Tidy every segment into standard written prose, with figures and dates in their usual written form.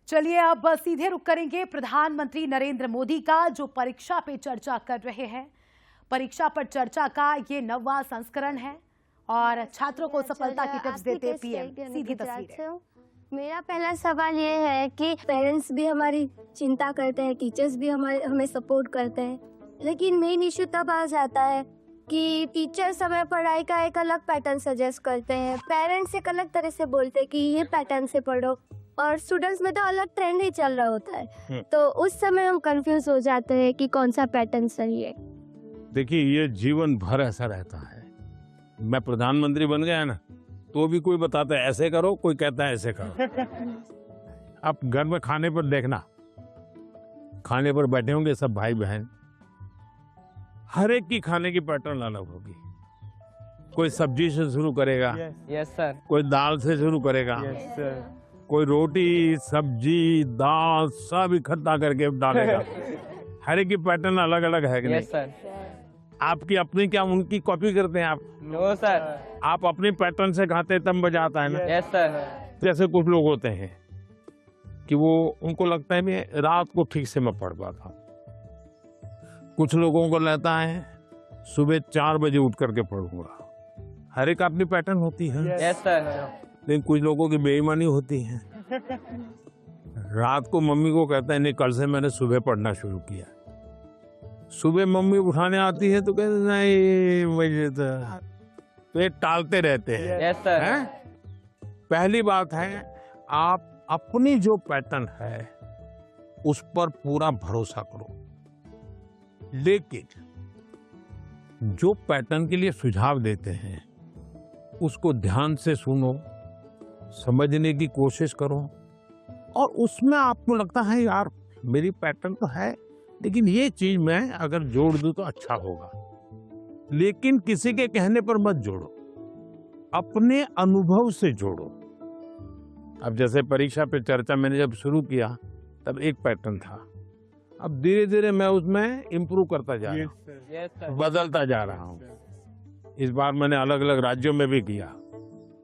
चलिए अब सीधे रुख करेंगे प्रधानमंत्री नरेंद्र मोदी का, जो परीक्षा पे चर्चा कर रहे हैं। परीक्षा पर चर्चा का ये 9वां संस्करण है और छात्रों को सफलता की टिप्स देते पीएम। सीधी तस्वीरें। मेरा पहला सवाल ये है कि पेरेंट्स भी हमारी चिंता करते हैं, टीचर्स भी हमें सपोर्ट करते हैं, लेकिन मेन इशू तब आ जाता है कि टीचर्स हमें पढ़ाई का एक अलग पैटर्न सजेस्ट करते हैं, पेरेंट्स एक अलग तरह से बोलते हैं कि ये पैटर्न से पढ़ो, और स्टूडेंट्स में तो अलग ट्रेंड ही चल रहा होता है। तो उस समय हम कंफ्यूज हो जाते हैं कि कौन सा पैटर्न सही है। देखिए, ये जीवन भर ऐसा रहता है। मैं प्रधानमंत्री बन गया ना, तो भी कोई बताता है ऐसे करो, कोई कहता है ऐसे करो। अब घर में खाने पर देखना, खाने पर बैठे होंगे सब भाई बहन, हर एक की खाने की पैटर्न अलग होगी। कोई सब्जी से शुरू करेगा, यस सर, कोई दाल से शुरू करेगा, यस सर, कोई रोटी सब्जी दाल सब इकट्ठा करके डालेगा। हर एक की पैटर्न अलग अलग है कि नहीं? Yes sir. आपकी अपनी क्या उनकी कॉपी करते हैं आप? No sir. आप अपनी पैटर्न से खाते तब मजा आता है ना। Yes sir. जैसे कुछ लोग होते हैं कि वो उनको लगता है मैं रात को ठीक से मैं पढ़ पाता हूँ, कुछ लोगों को लगता है सुबह 4 बजे उठ करके पढ़ूंगा। हर एक अपनी पैटर्न होती है। Yes sir. लेकिन कुछ लोगों की बेईमानी होती है, रात को मम्मी को कहता है नहीं कल से मैंने सुबह पढ़ना शुरू किया। सुबह मम्मी उठाने आती है तो कहते नहीं मुझे तो ये टालते रहते हैं। Yes sir. हैं? पहली बात है, आप अपनी जो पैटर्न है उस पर पूरा भरोसा करो, लेकिन जो पैटर्न के लिए सुझाव देते हैं उसको ध्यान से सुनो, समझने की कोशिश करो, और उसमें आपको लगता है यार मेरी पैटर्न तो है, लेकिन ये चीज मैं अगर जोड़ दूं तो अच्छा होगा। लेकिन किसी के कहने पर मत जोड़ो, अपने अनुभव से जोड़ो। अब जैसे परीक्षा पे चर्चा मैंने जब शुरू किया तब एक पैटर्न था, अब धीरे धीरे मैं उसमें इम्प्रूव करता जा रहा हूँ, बदलता जा रहा हूँ। इस बार मैंने अलग अलग राज्यों में भी किया,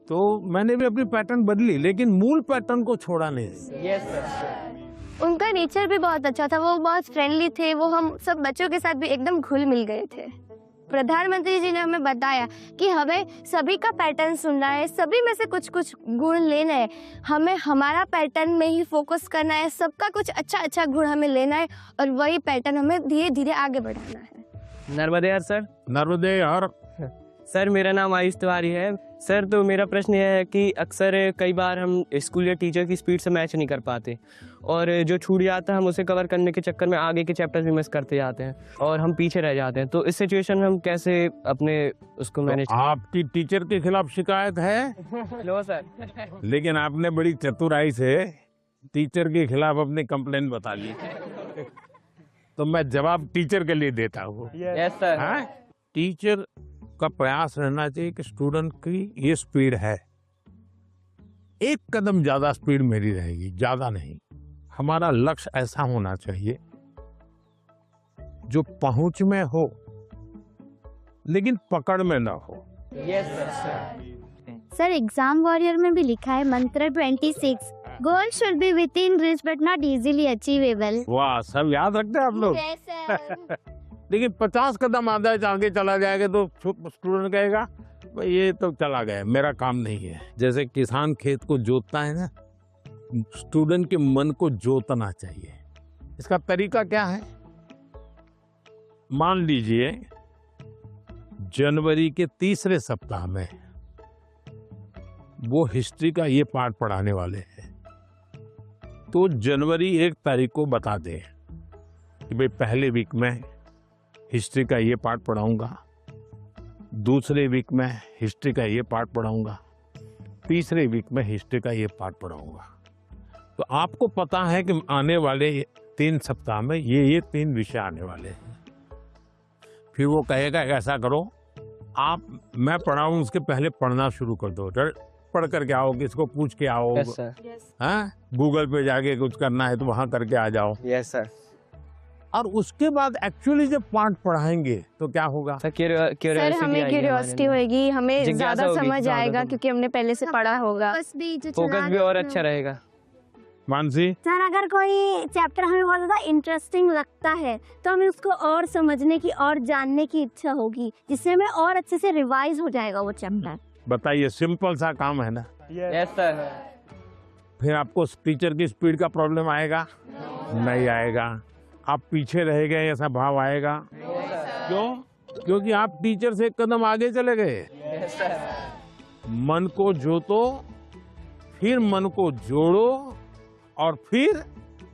तो मैंने भी अपनी पैटर्न बदली, लेकिन मूल पैटर्न को छोड़ा नहीं। Yes sir. उनका नेचर भी बहुत अच्छा था, वो बहुत फ्रेंडली थे, वो हम सब बच्चों के साथ भी एकदम घुल मिल गए थे। प्रधानमंत्री जी ने हमें बताया कि हमें सभी का पैटर्न सुनना है, सभी में से कुछ कुछ गुण लेना है, हमें हमारा पैटर्न में ही फोकस करना है, सबका कुछ अच्छा अच्छा गुण हमें लेना है, और वही पैटर्न हमें धीरे धीरे आगे बढ़ाना है। नर्मदे यार सर। नर्मदे यार। सर मेरा नाम आयुष तिवारी है सर। तो मेरा प्रश्न यह है कि अक्सर कई बार हम स्कूल या टीचर की स्पीड से मैच नहीं कर पाते, और जो छूट जाता है हम उसे कवर करने के चक्कर में आगे के चैप्टर्स भी मिस करते जाते हैं और हम पीछे रह जाते हैं। तो इस सिचुएशन में हम कैसे अपने उसको मैनेज? तो आपकी टीचर के खिलाफ शिकायत है? No sir. लेकिन आपने बड़ी चतुराई से टीचर के खिलाफ अपनी कंप्लेन बता ली, तो मैं जवाब टीचर के लिए देता हूँ। Yes sir. टीचर का प्रयास रहना चाहिए कि स्टूडेंट की ये स्पीड है, एक कदम ज्यादा स्पीड मेरी रहेगी, ज्यादा नहीं। हमारा लक्ष्य ऐसा होना चाहिए जो पहुंच में हो लेकिन पकड़ में ना हो। Yes sir. Sir exam warrior में भी लिखा है मंत्र 26, goal should be with in reach but not easily achievable. वाह, सब याद रखते हैं आप लोग। लेकिन 50 कदम आगे चला जाएगा तो स्टूडेंट कहेगा भाई ये तो चला गया, मेरा काम नहीं है। जैसे किसान खेत को जोतता है ना, स्टूडेंट के मन को जोतना चाहिए। इसका तरीका क्या है? मान लीजिए जनवरी के तीसरे सप्ताह में वो हिस्ट्री का ये पाठ पढ़ाने वाले हैं, तो जनवरी 1 तारीख को बता दें कि भाई पहले वीक में हिस्ट्री का ये पार्ट पढ़ाऊंगा, दूसरे वीक में हिस्ट्री का ये पार्ट पढ़ाऊंगा, तीसरे वीक में हिस्ट्री का ये पार्ट पढ़ाऊंगा। तो आपको पता है कि आने वाले 3 सप्ताह में ये 3 विषय आने वाले हैं। फिर वो कहेगा ऐसा करो, आप मैं पढ़ाऊं उसके पहले पढ़ना शुरू कर दो, पढ़ करके आओ, किसको पूछ के आओ। Yes sir. हाँ, गूगल पे जाके कुछ करना है तो वहां करके आ जाओ। Yes sir. और उसके बाद एक्चुअली जब पाठ पढ़ाएंगे तो क्या होगा सर? सर हमें क्यूरियोसिटी होगी, हमें ज्यादा समझ आएगा क्योंकि हमने पहले से पढ़ा होगा, फोकस भी और अच्छा रहेगा। मानसी, सर अगर कोई चैप्टर हमें बहुत ज्यादा इंटरेस्टिंग लगता है तो हमें उसको और समझने की और जानने की इच्छा होगी, जिससे हमें और अच्छे से रिवाइज हो जाएगा वो चैप्टर। बताइए, सिंपल सा काम है ना। Yes sir. फिर आपको टीचर की स्पीड का प्रॉब्लम आएगा? नहीं आएगा। आप पीछे रह गए ऐसा भाव आएगा? क्यों? क्योंकि आप टीचर से एक कदम आगे चले गए। मन को जोतो, फिर मन को जोड़ो, और फिर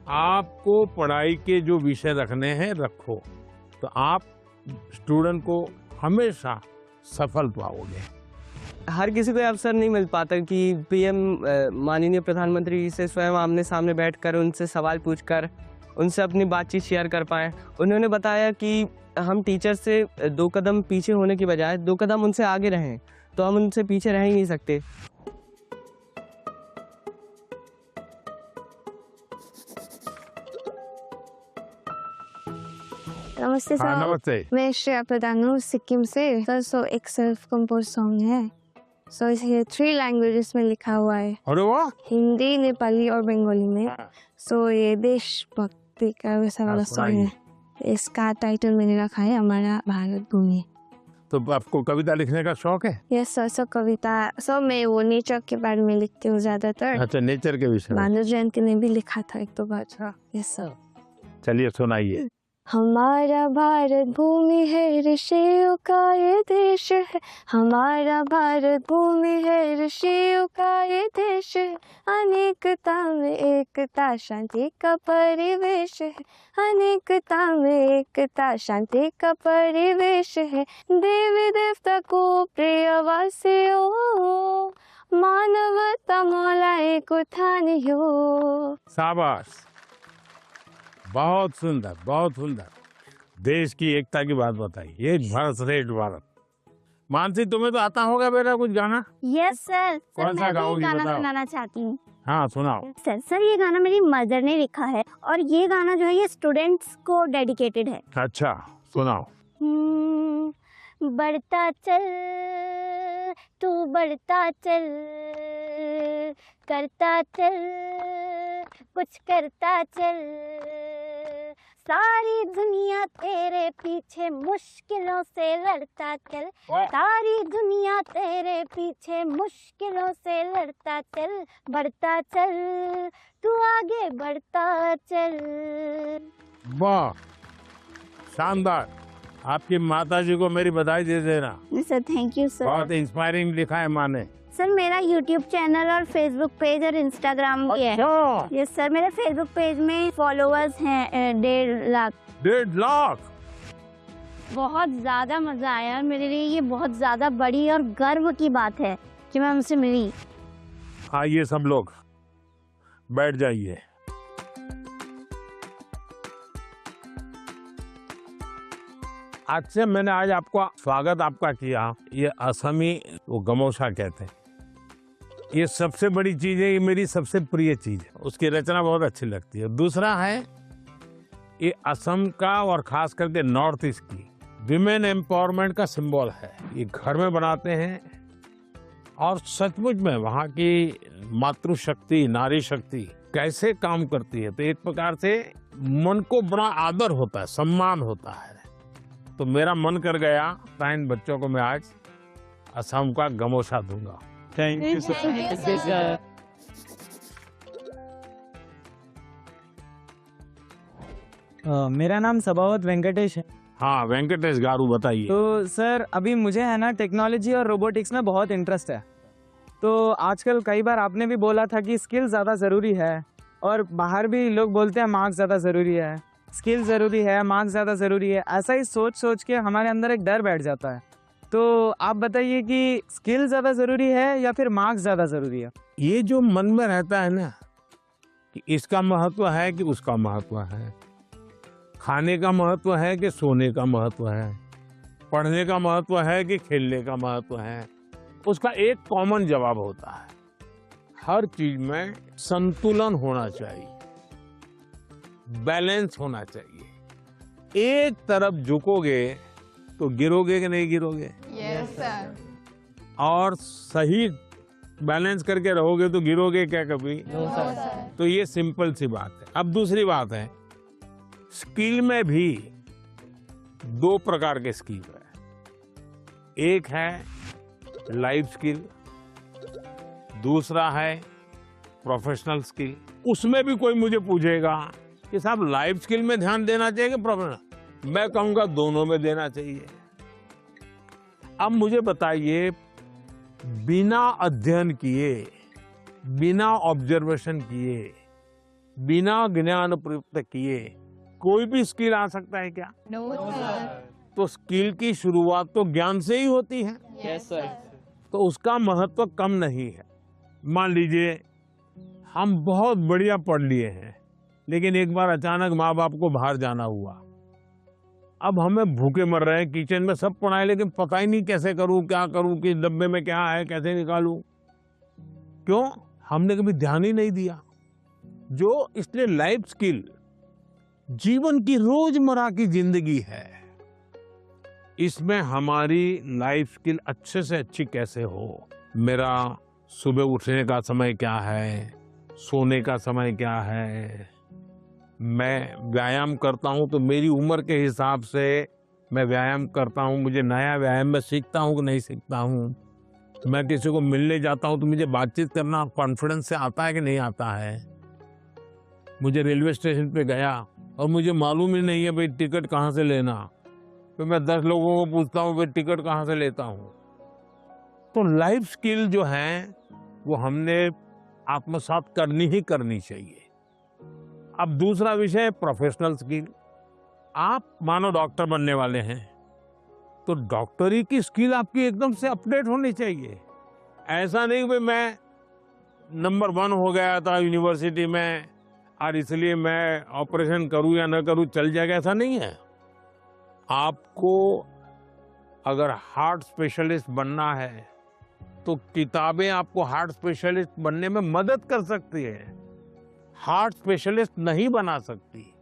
आपको पढ़ाई के जो विषय रखने हैं रखो, तो आप स्टूडेंट को हमेशा सफल पाओगे। हर किसी को ये अवसर नहीं मिल पाता कि पीएम माननीय प्रधानमंत्री से स्वयं आमने सामने बैठकर उनसे सवाल पूछकर उनसे अपनी बातचीत शेयर कर पाए। उन्होंने बताया कि हम टीचर से 2 कदम पीछे होने की बजाय 2 कदम उनसे आगे रहें, तो हम उनसे पीछे रह ही नहीं सकते। नमस्ते हाँ, सर। नमस्ते। मैं श्रेया प्रधान हूँ सिक्किम से। सर सो एक सेल्फ कंपोज सॉन्ग है। सो इसे 3 लैंग्वेजेस में लिखा हुआ है, अरे वाह, हिंदी, नेपाली और बंगाली में। सो ये देशभक्ति का वैसा वाला सॉन्ग है। इसका टाइटल मैंने रखा है हमारा भारत भूमि। तो आपको कविता लिखने का शौक है? Yes sir. सो कविता, सो मैं वो नेचर के बारे में लिखती हूँ ज्यादातर। अच्छा, नेचर के विषय में। भानु जयंती ने भी लिखा था 1-2 बार। Yes sir. चलिए सुनाइए। हमारा भारत भूमि है, ऋषियों का ये देश है। हमारा भारत भूमि है, ऋषियों का ये देश है। अनेकता में एकता, शांति का परिवेश है। अनेकता में एकता, शांति का परिवेश है। देवी देवता को प्रिय वासियों, मानवता मौला एक उठानियो। शाबाश, बहुत सुंदर, बहुत सुंदर। देश की एकता की बात बताई। एक भारत श्रेष्ठ भारत। मानसी, तुम्हें तो आता होगा बेटा कुछ गाना? Yes sir. कौन सा मैं भी गाओगी, गाना बताओ। सुनाना चाहती हूँ। हाँ, सुनाओ। सर ये गाना मेरी मदर ने लिखा है और ये गाना जो है ये स्टूडेंट्स को डेडिकेटेड है। अच्छा, सुनाओ। बढ़ता चल तू, बढ़ता चल, करता चल, कुछ करता चल। सारी दुनिया तेरे पीछे मुश्किलों से लड़ता चल। सारी दुनिया तेरे पीछे मुश्किलों से लड़ता चल। बढ़ता चल तू, आगे बढ़ता चल। वाह, शानदार। आपकी माता जी को मेरी बधाई दे देना। Sir thank you sir. बहुत इंस्पायरिंग लिखा है माँ ने। सर मेरा यूट्यूब चैनल और फेसबुक पेज और इंस्टाग्राम भी है। Yes sir. मेरे फेसबुक पेज में फॉलोअर्स हैं 1.5 लाख। 1.5 लाख? बहुत ज़्यादा मज़ा आया मेरे लिए। ये बहुत ज़्यादा बड़ी और गर्व की बात है कि मैं उनसे मिली। आइए सब लोग बैठ जाइए। आज से मैंने आज आपको स्वागत आपका किया। ये असमी वो गमोशा कहते हैं। ये सबसे बड़ी चीज है, ये मेरी सबसे प्रिय चीज है। उसकी रचना बहुत अच्छी लगती है। दूसरा है ये असम का और खास करके नॉर्थ ईस्ट की विमेन एम्पावरमेंट का सिंबल है। ये घर में बनाते हैं और सचमुच में वहाँ की मातृशक्ति, नारी शक्ति कैसे काम करती है, तो एक प्रकार से मन को बड़ा आदर होता है, सम्मान होता है। तो मेरा मन कर गया इन बच्चों को मैं आज असम का गमोशा दूंगा। Thank you sir. मेरा नाम सबावत वेंकटेश है। हाँ, वेंकटेश गारू, बताइए। तो सर अभी मुझे है ना टेक्नोलॉजी और रोबोटिक्स में बहुत इंटरेस्ट है। तो आजकल कई बार आपने भी बोला था कि स्किल ज़्यादा ज़रूरी है, और बाहर भी लोग बोलते हैं मार्क्स ज़्यादा ज़रूरी है, स्किल ज़रूरी है, मार्क्स ज़्यादा ज़रूरी है। ऐसा ही सोच सोच के हमारे अंदर एक डर बैठ जाता है। तो आप बताइए कि स्किल ज़्यादा ज़रूरी है या फिर मार्क्स ज़्यादा ज़रूरी है? ये जो मन में रहता है ना कि इसका महत्व है कि उसका महत्व है, खाने का महत्व है कि सोने का महत्व है, पढ़ने का महत्व है कि खेलने का महत्व है, उसका एक कॉमन जवाब होता है, हर चीज में संतुलन होना चाहिए, बैलेंस होना चाहिए। एक तरफ झुकोगे तो गिरोगे कि नहीं गिरोगे? Yes sir. और सही बैलेंस करके रहोगे तो गिरोगे क्या कभी? तो ये सिंपल सी बात है। अब दूसरी बात है, स्किल में भी दो प्रकार के स्किल है। एक है लाइफ स्किल, दूसरा है प्रोफेशनल स्किल। उसमें भी कोई मुझे पूछेगा कि साहब लाइफ स्किल में ध्यान देना चाहिए कि प्रोफेशनल, मैं कहूंगा दोनों में देना चाहिए। अब मुझे बताइए, बिना अध्ययन किए, बिना ऑब्जर्वेशन किए, बिना ज्ञान प्रयुक्त किए कोई भी स्किल आ सकता है क्या? तो स्किल की शुरुआत तो ज्ञान से ही होती है। Yes sir. तो उसका महत्व कम नहीं है। मान लीजिए हम बहुत बढ़िया पढ़ लिए हैं, लेकिन एक बार अचानक माँ बाप को बाहर जाना हुआ। अब हमें भूखे मर रहे हैं, किचन में सब पड़ा है, लेकिन पता ही नहीं कैसे करूं, क्या करूं, कि डब्बे में क्या है, कैसे निकालूं। क्यों? हमने कभी ध्यान ही नहीं दिया। इसलिए लाइफ स्किल जीवन की रोजमर्रा की जिंदगी है, इसमें हमारी लाइफ स्किल अच्छे से अच्छी कैसे हो। मेरा सुबह उठने का समय क्या है, सोने का समय क्या है, मैं व्यायाम करता हूं तो मेरी उम्र के हिसाब से मैं व्यायाम करता हूं, मुझे नया व्यायाम में सीखता हूं कि नहीं सीखता हूं। मैं किसी को मिलने जाता हूं तो मुझे बातचीत करना कॉन्फिडेंस से आता है कि नहीं आता है। मुझे रेलवे स्टेशन पे गया और मुझे मालूम ही नहीं है भाई टिकट कहाँ से लेना, तो मैं 10 लोगों को पूछता हूँ भाई टिकट कहाँ से लेता हूँ। तो लाइफ स्किल जो है वो हमने आत्मसात करनी ही करनी चाहिए। अब दूसरा विषय प्रोफेशनल स्किल। आप मानो डॉक्टर बनने वाले हैं, तो डॉक्टरी की स्किल आपकी एकदम से अपडेट होनी चाहिए। ऐसा नहीं कि मैं नंबर 1 हो गया था यूनिवर्सिटी में और इसलिए मैं ऑपरेशन करूं या न करूं चल जाएगा, ऐसा नहीं है। आपको अगर हार्ट स्पेशलिस्ट बनना है तो किताबें आपको हार्ट स्पेशलिस्ट बनने में मदद कर सकती है, हार्ट स्पेशलिस्ट नहीं बना सकती।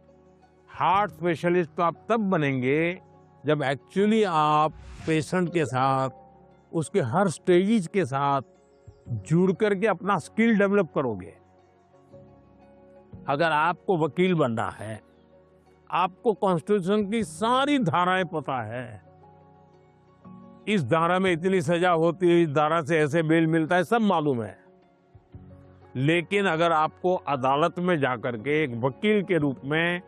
हार्ट स्पेशलिस्ट तो आप तब बनेंगे जब एक्चुअली आप पेशेंट के साथ, उसके हर स्टेजेस के साथ जुड़ करके अपना स्किल डेवलप करोगे। अगर आपको वकील बनना है, आपको कॉन्स्टिट्यूशन की सारी धाराएं पता है, इस धारा में इतनी सजा होती है, इस धारा से ऐसे बेल मिलता है, सब मालूम है। लेकिन अगर आपको अदालत में जाकर के एक वकील के रूप में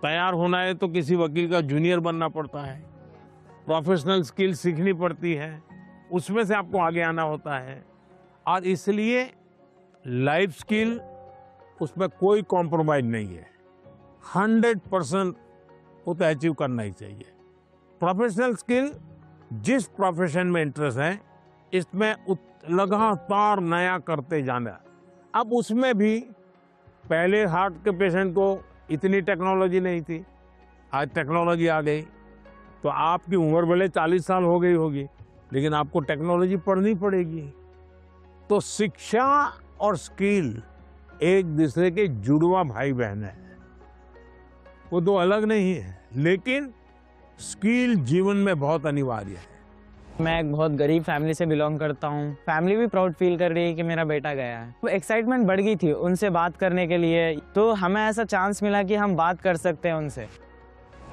तैयार होना है तो किसी वकील का जूनियर बनना पड़ता है, प्रोफेशनल स्किल सीखनी पड़ती है, उसमें से आपको आगे आना होता है। और इसलिए लाइफ स्किल, उसमें कोई कॉम्प्रोमाइज नहीं है, 100% वो तो अचीव करना ही चाहिए। प्रोफेशनल स्किल, जिस प्रोफेशन में इंटरेस्ट है इसमें लगातार नया करते जाना। अब उसमें भी पहले हार्ट के पेशेंट को इतनी टेक्नोलॉजी नहीं थी, आज टेक्नोलॉजी आ गई, तो आपकी उम्र भले 40 साल हो गई होगी, लेकिन आपको टेक्नोलॉजी पढ़नी पड़ेगी। तो शिक्षा और स्किल एक दूसरे के जुड़वा भाई बहन है, वो दो अलग नहीं है, लेकिन स्किल जीवन में बहुत अनिवार्य है। मैं एक बहुत गरीब फैमिली से बिलोंग करता हूँ। फैमिली भी प्राउड फील कर रही है कि मेरा बेटा गया है। वो एक्साइटमेंट बढ़ गई थी उनसे बात करने के लिए, तो हमें ऐसा चांस मिला कि हम बात कर सकते हैं उनसे।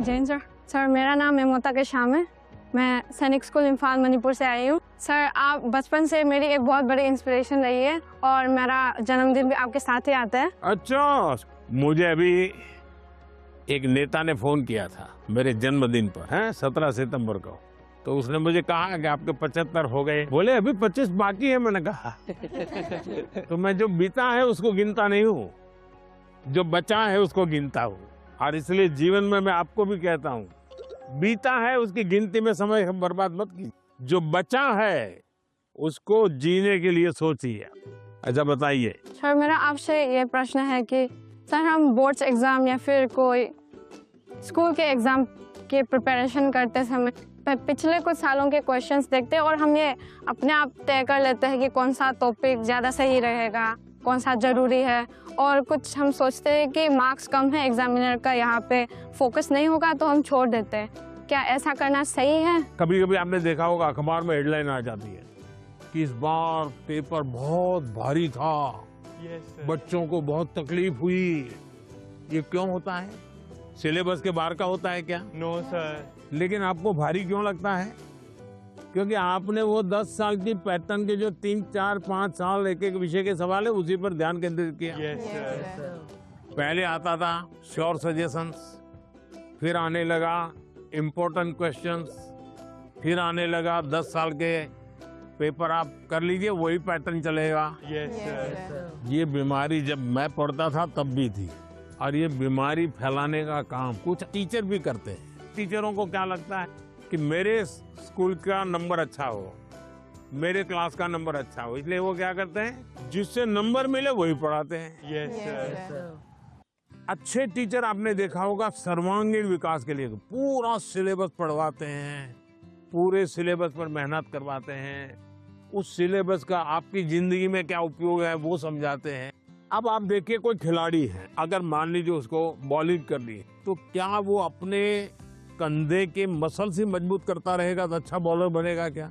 जैन सर। सर मेरा नाम मेमोता के शाम है, मैं सैनिक स्कूल इम्फाल मणिपुर से आई हूँ। सर आप बचपन से मेरी एक बहुत बड़ी इंस्पिरेशन रही है और मेरा जन्मदिन भी आपके साथ ही आता है। अच्छा, मुझे अभी एक नेता ने फोन किया था मेरे जन्मदिन पर, है 17 सितंबर को, तो उसने मुझे कहा कि आपके 75 हो गए, बोले अभी 25 बाकी है। मैंने कहा तो मैं जो बीता है उसको गिनता नहीं हूँ, जो बचा है उसको गिनता हूँ। और इसलिए जीवन में मैं आपको भी कहता हूँ, बीता है उसकी गिनती में समय बर्बाद मत कीजिए, जो बचा है उसको जीने के लिए सोचिए। अच्छा बताइए। सर मेरा आपसे ये प्रश्न है कि सर हम बोर्ड्स एग्जाम या फिर कोई स्कूल के एग्जाम के प्रिपरेशन करते समय पिछले कुछ सालों के क्वेश्चंस देखते हैं और हम ये अपने आप तय कर लेते हैं कि कौन सा टॉपिक ज़्यादा सही रहेगा, कौन सा ज़रूरी है, और कुछ हम सोचते हैं कि मार्क्स कम है एग्जामिनर का, यहाँ पे फोकस नहीं होगा तो हम छोड़ देते हैं। क्या ऐसा करना सही है? कभी कभी आपने देखा होगा अखबार में हेडलाइन आ जाती है कि इस बार पेपर बहुत भारी था, बच्चों को बहुत तकलीफ हुई। ये क्यों होता है? सिलेबस के बाहर का होता है क्या? No sir. लेकिन आपको भारी क्यों लगता है? क्योंकि आपने वो 10 साल की पैटर्न के जो 3, 4, 5 साल एक एक विषय के सवाल है उसी पर ध्यान केंद्रित किया। पहले आता था श्योर सजेशंस, फिर आने लगा इम्पोर्टेंट क्वेश्चंस, फिर आने लगा 10 साल के पेपर आप कर लीजिए, वही पैटर्न चलेगा। ये बीमारी जब मैं पढ़ता था तब भी थी, और ये बीमारी फैलाने का काम कुछ टीचर भी करते हैं। टीचरों को क्या लगता है कि मेरे स्कूल का नंबर अच्छा हो, मेरे क्लास का नंबर अच्छा हो, इसलिए वो क्या करते हैं, जिससे नंबर मिले वही पढ़ाते हैं। अच्छे टीचर आपने देखा होगा सर्वांगीण विकास के लिए पूरा सिलेबस पढ़वाते हैं, पूरे सिलेबस पर मेहनत करवाते हैं, उस सिलेबस का आपकी जिंदगी में क्या उपयोग है वो समझाते हैं। अब आप देखिए कोई खिलाड़ी है, अगर मान लीजिए उसको बॉलिंग करनी है, तो क्या वो अपने कंधे के मसल से मजबूत करता रहेगा तो अच्छा बॉलर बनेगा क्या?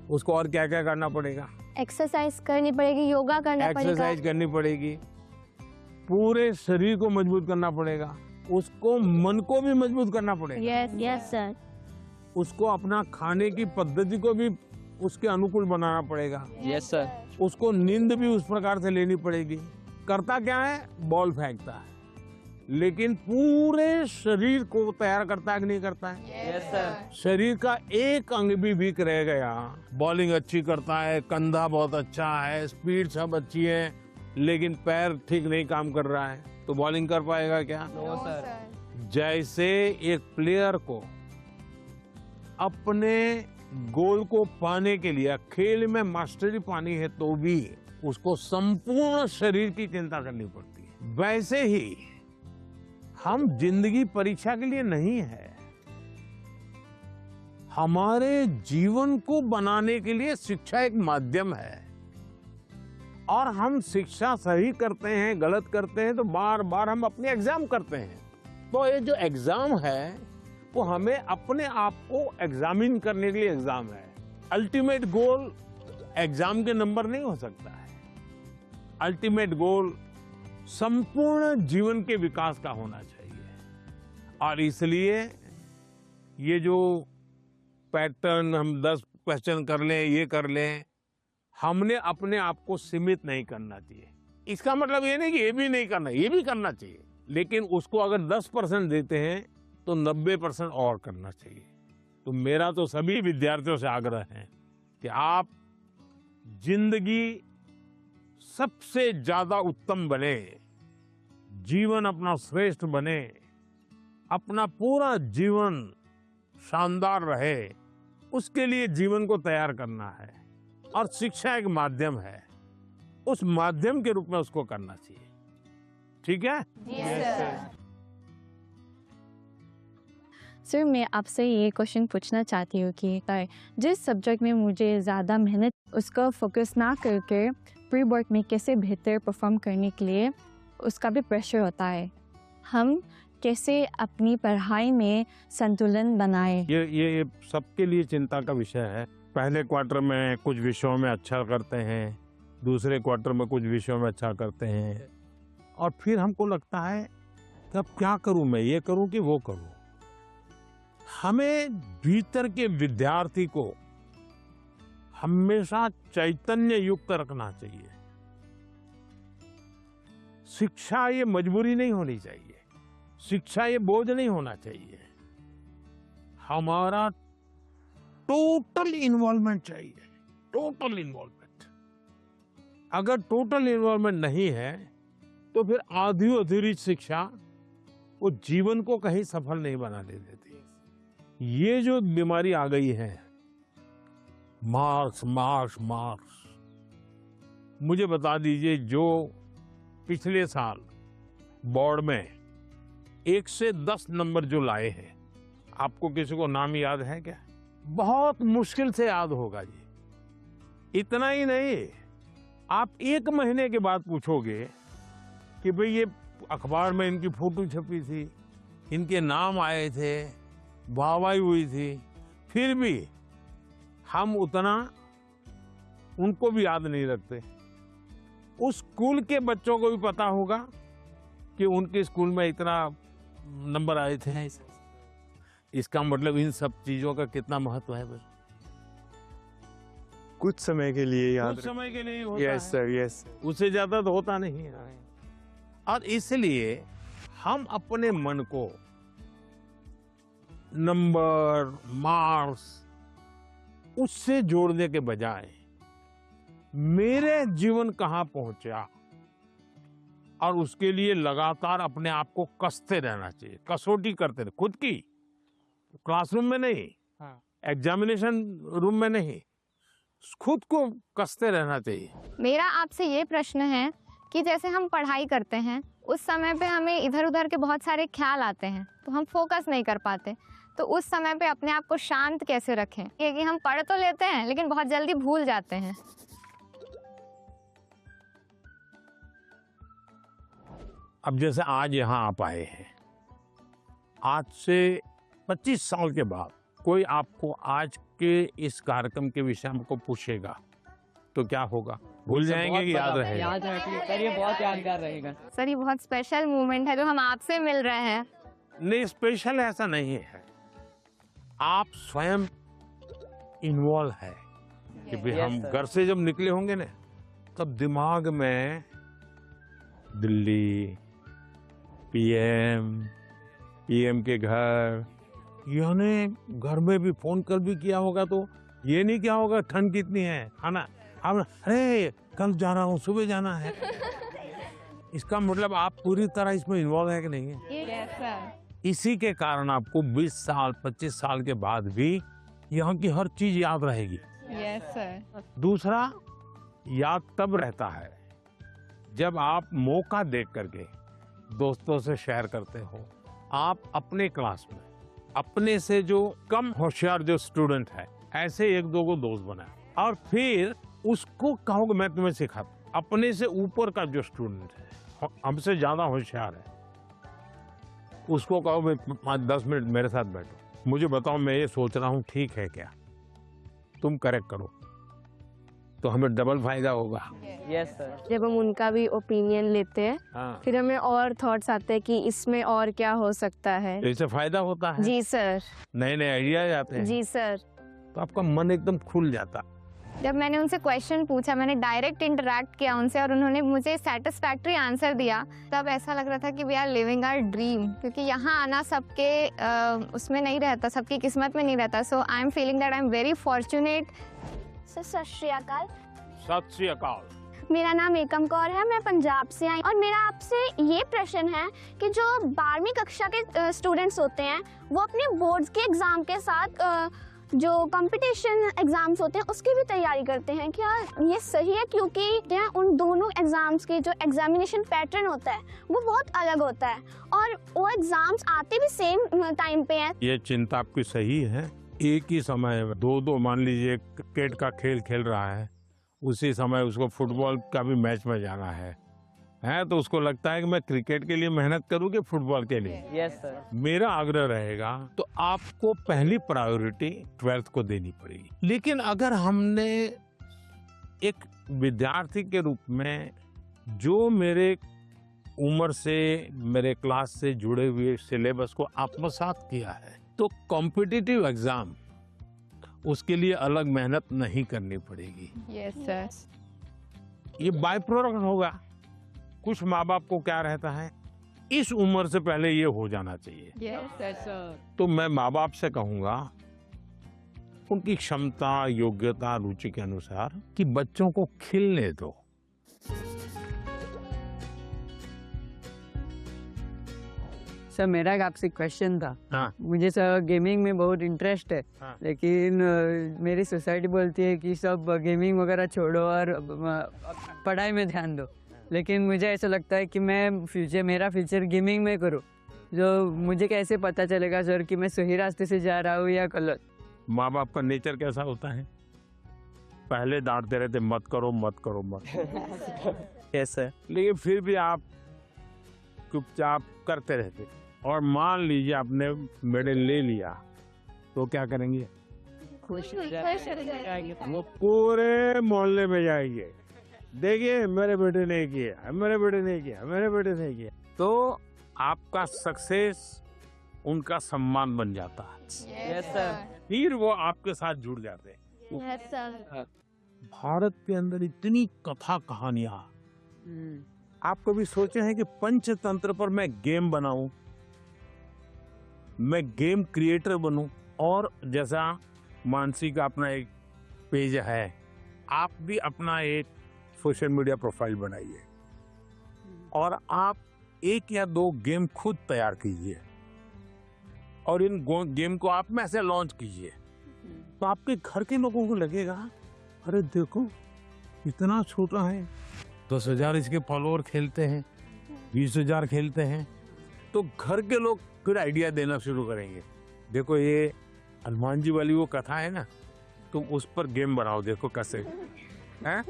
उसको और क्या क्या करना पड़ेगा? एक्सरसाइज करनी पड़ेगी, योगा करना पड़ेगा, एक्सरसाइज करनी पड़ेगी, पूरे शरीर को मजबूत करना पड़ेगा, उसको मन को भी मजबूत करना पड़ेगा। Yes sir. उसको अपना खाने की पद्धति को भी उसके अनुकूल बनाना पड़ेगा। Yes sir. उसको नींद भी उस प्रकार से लेनी पड़ेगी। करता क्या है? बॉल फेंकता है, लेकिन पूरे शरीर को तैयार करता है कि नहीं करता है? Yes sir. शरीर का एक अंग भी वीक रह गया, बॉलिंग अच्छी करता है, कंधा बहुत अच्छा है, स्पीड सब अच्छी है, लेकिन पैर ठीक नहीं काम कर रहा है, तो बॉलिंग कर पाएगा क्या? No sir. जैसे एक प्लेयर को अपने गोल को पाने के लिए खेल में मास्टरी पानी है तो भी उसको संपूर्ण शरीर की चिंता करनी पड़ती है। वैसे ही हम जिंदगी परीक्षा के लिए नहीं है, हमारे जीवन को बनाने के लिए शिक्षा एक माध्यम है, और हम शिक्षा सही करते हैं गलत करते हैं तो बार बार हम अपने एग्जाम करते हैं। तो ये जो एग्जाम है वो हमें अपने आप को एग्जामिन करने के लिए एग्जाम है। अल्टीमेट गोल एग्जाम के नंबर नहीं हो सकता है। अल्टीमेट गोल संपूर्ण जीवन के विकास का होना चाहिए, और इसलिए ये जो पैटर्न हम 10 क्वेश्चन कर लें, ये कर लें, हमने अपने आप को सीमित नहीं करना चाहिए। इसका मतलब ये नहीं कि ये भी नहीं करना, ये भी करना चाहिए, लेकिन उसको अगर 10% देते हैं तो 90% और करना चाहिए। तो मेरा तो सभी विद्यार्थियों से आग्रह है कि आप जिंदगी सबसे ज्यादा उत्तम बने, जीवन अपना श्रेष्ठ बने, अपना पूरा जीवन शानदार रहे, उसके लिए जीवन को तैयार करना है, और शिक्षा एक माध्यम है, उस माध्यम के रूप में उसको करना चाहिए। ठीक है? Yes sir. सर मैं आपसे ये क्वेश्चन पूछना चाहती हूँ कि जिस सब्जेक्ट में मुझे ज़्यादा मेहनत उसका फोकस ना करके प्री बोर्ड में कैसे बेहतर परफॉर्म करने के लिए उसका भी प्रेशर होता है, हम कैसे अपनी पढ़ाई में संतुलन बनाएं? ये सबके लिए चिंता का विषय है। पहले क्वार्टर में कुछ विषयों में अच्छा करते हैं, दूसरे क्वार्टर में कुछ विषयों में अच्छा करते हैं, और फिर हमको लगता है कि अब क्या करूं, मैं ये करूं कि वो करूं। हमें भीतर के विद्यार्थी को हमेशा चैतन्य युक्त रखना चाहिए। शिक्षा ये मजबूरी नहीं होनी चाहिए, शिक्षा ये बोझ नहीं होना चाहिए, हमारा टोटल इन्वॉल्वमेंट चाहिए, टोटल इन्वॉल्वमेंट। अगर टोटल इन्वॉल्वमेंट नहीं है तो फिर आधी अधूरी शिक्षा वो जीवन को कहीं सफल नहीं बनाने देती। ये जो बीमारी आ गई है, मार्क्स मार्क्स मार्क्स, मुझे बता दीजिए जो पिछले साल बोर्ड में 1 से 10 नंबर जो लाए हैं, आपको किसी को नाम याद है क्या? बहुत मुश्किल से याद होगा जी। इतना ही नहीं, आप 1 महीने के बाद पूछोगे कि भाई ये अखबार में इनकी फोटो छपी थी, इनके नाम आए थे, वाहवाही हुई थी, फिर भी हम उतना उनको भी याद नहीं रखते। उस स्कूल के बच्चों को भी पता होगा कि उनके स्कूल में इतना नंबर आए थे। इसका मतलब इन सब चीजों का कितना महत्व है। कुछ समय के लिए याद कुछ समय के लिए होता यस है। Sir, yes. उससे ज्यादा तो होता नहीं है। और इसलिए हम अपने मन को नंबर, मार्क्स उससे जोड़ने के बजाय मेरे जीवन कहाँ पहुंचा, और उसके लिए लगातार अपने आप को कसते रहना चाहिए, कसौटी करते रहे खुद की। क्लासरूम में नहीं, एग्जामिनेशन रूम में नहीं, खुद को कसते रहना चाहिए। मेरा आपसे ये प्रश्न है कि जैसे हम पढ़ाई करते हैं उस समय पे हमें इधर उधर के बहुत सारे ख्याल आते हैं तो हम फोकस नहीं कर पाते, तो उस समय पे अपने आप को शांत कैसे रखें? क्योंकि हम पढ़ तो लेते हैं लेकिन बहुत जल्दी भूल जाते हैं। अब जैसे आज यहाँ आप आए हैं, आज से 25 साल के बाद कोई आपको आज के इस कार्यक्रम के विषय में को पूछेगा तो क्या होगा? भूल जाएंगे कि याद रहेगा? याद रखिए सर, ये बहुत यादगार रहेगा। सर ये बहुत स्पेशल मोमेंट है जो हम आपसे मिल रहे हैं। नहीं, स्पेशल ऐसा नहीं है, आप स्वयं इन्वॉल्व है कि भाई हम घर से जब निकले होंगे ना तब दिमाग में दिल्ली, पीएम के घर, यानी घर में भी फोन कॉल भी किया होगा तो ये नहीं क्या होगा ठंड कितनी है ना, अब अरे कल जा रहा हूँ, सुबह जाना है। इसका मतलब आप पूरी तरह इसमें इन्वॉल्व है कि नहीं है? Yes sir. इसी के कारण आपको 20 साल 25 साल के बाद भी यहाँ की हर चीज याद रहेगी। Yes sir. दूसरा, याद तब रहता है जब आप मौका देख करके दोस्तों से शेयर करते हो। आप अपने क्लास में अपने से जो कम होशियार जो स्टूडेंट है ऐसे एक दो को दोस्त बनाए और फिर उसको कहोगे मैं तुम्हें सिखाता। अपने से ऊपर का जो स्टूडेंट है, हमसे ज्यादा होशियार है, उसको कहो भाई 5-10 मिनट मेरे साथ बैठो, मुझे बताओ मैं ये सोच रहा हूँ ठीक है क्या, तुम करेक्ट करो, तो हमें डबल फायदा होगा। Yes sir. जब हम उनका भी ओपिनियन लेते हैं हाँ, फिर हमें और थॉट्स आते हैं कि इसमें और क्या हो सकता है। इससे फायदा होता है, जी सर। नए नए आइडिया आते हैं, जी सर। तो आपका मन एकदम खुल जाता। जब मैंने उनसे क्वेश्चन पूछा, मैंने डायरेक्ट इंटरेक्ट किया उनसे और उन्होंने मुझे सेटिस्फैक्ट्री आंसर दिया, तब ऐसा लग रहा था कि we are living our dream. क्योंकि यहाँ आना सबके उसमें नहीं रहता, सबकी किस्मत में नहीं रहता। So I am feeling that I am very fortunate. Sir सत श्री अकाल। सत श्री अकाल। मेरा नाम एकम कौर है, मैं पंजाब से आई और मेरा आपसे ये प्रश्न है कि जो 12वीं कक्षा के स्टूडेंट्स होते हैं वो अपने बोर्ड्स के एग्ज़ाम के साथ जो कंपटीशन एग्ज़ाम्स होते हैं उसकी भी तैयारी करते हैं, क्या ये सही है? क्योंकि उन दोनों एग्ज़ाम्स के जो एग्जामिनेशन पैटर्न होता है वो बहुत अलग होता है और वो एग्ज़ाम्स आते भी सेम टाइम पे हैं। ये चिंता आपकी सही है। एक ही समय में दो मान लीजिए क्रिकेट का खेल खेल रहा है, उसी समय उसको फुटबॉल का भी मैच में जाना है तो उसको लगता है कि मैं क्रिकेट के लिए मेहनत करूं कि फुटबॉल के लिए। Yes sir. मेरा आग्रह रहेगा तो आपको पहली प्रायोरिटी 12th को देनी पड़ेगी। लेकिन अगर हमने एक विद्यार्थी के रूप में जो मेरे उम्र से मेरे क्लास से जुड़े हुए सिलेबस को आत्मसात किया है तो कॉम्पिटिटिव एग्जाम उसके लिए अलग मेहनत नहीं करनी पड़ेगी। Yes sir. ये बाय प्रोडक्ट होगा। कुछ माँ बाप को क्या रहता है, इस उम्र से पहले ये हो जाना चाहिए। Yes sir. तो मैं माँ बाप से कहूंगा उनकी क्षमता, योग्यता, रुचि के अनुसार कि बच्चों को खिलने दो। सर मेरा एक आपसे क्वेश्चन था। हाँ। मुझे सर गेमिंग में बहुत इंटरेस्ट है। हाँ। लेकिन मेरी सोसाइटी बोलती है कि सब गेमिंग वगैरह छोड़ो और पढ़ाई में ध्यान दो, लेकिन मुझे ऐसा लगता है कि मेरा फ्यूचर गेमिंग में करूँ। जो मुझे कैसे पता चलेगा सर कि मैं सही रास्ते से जा रहा हूँ या गलत? माँ बाप का नेचर कैसा होता है, पहले डांटते रहते मत करो मत करो मत। Yes sir. लेकिन फिर भी आप चुपचाप करते रहते और मान लीजिए आपने मेडल ले लिया तो क्या करेंगे? खुश हो जाएंगे। वो पूरे मोहल्ले में जाएंगे, देखिए मेरे बेटे ने किया, मेरे बेटे ने किया, मेरे बेटे ने किया। तो आपका सक्सेस उनका सम्मान बन जाता है। Yes sir. फिर वो आपके साथ जुड़ जाते हैं। Yes sir. भारत के अंदर इतनी कथा कहानियां, आप कभी सोचे हैं कि पंचतंत्र पर मैं गेम बनाऊं, मैं गेम क्रिएटर बनूं? और जैसा मानसी का अपना एक पेज है, आप भी अपना एक सोशल मीडिया प्रोफाइल बनाइए और आप 1 या 2 गेम खुद तैयार कीजिए और इन गेम को आप में से लॉन्च कीजिए। तो आपके घर के लोगों को लगेगा, अरे देखो इतना छोटा है, 10,000 इसके फॉलोअर खेलते हैं, 20,000 खेलते हैं। तो घर के लोग फिर आइडिया देना शुरू करेंगे, देखो ये हनुमान जी वाली वो कथा है ना, तुम उस पर गेम बनाओ, देखो कैसे हैं।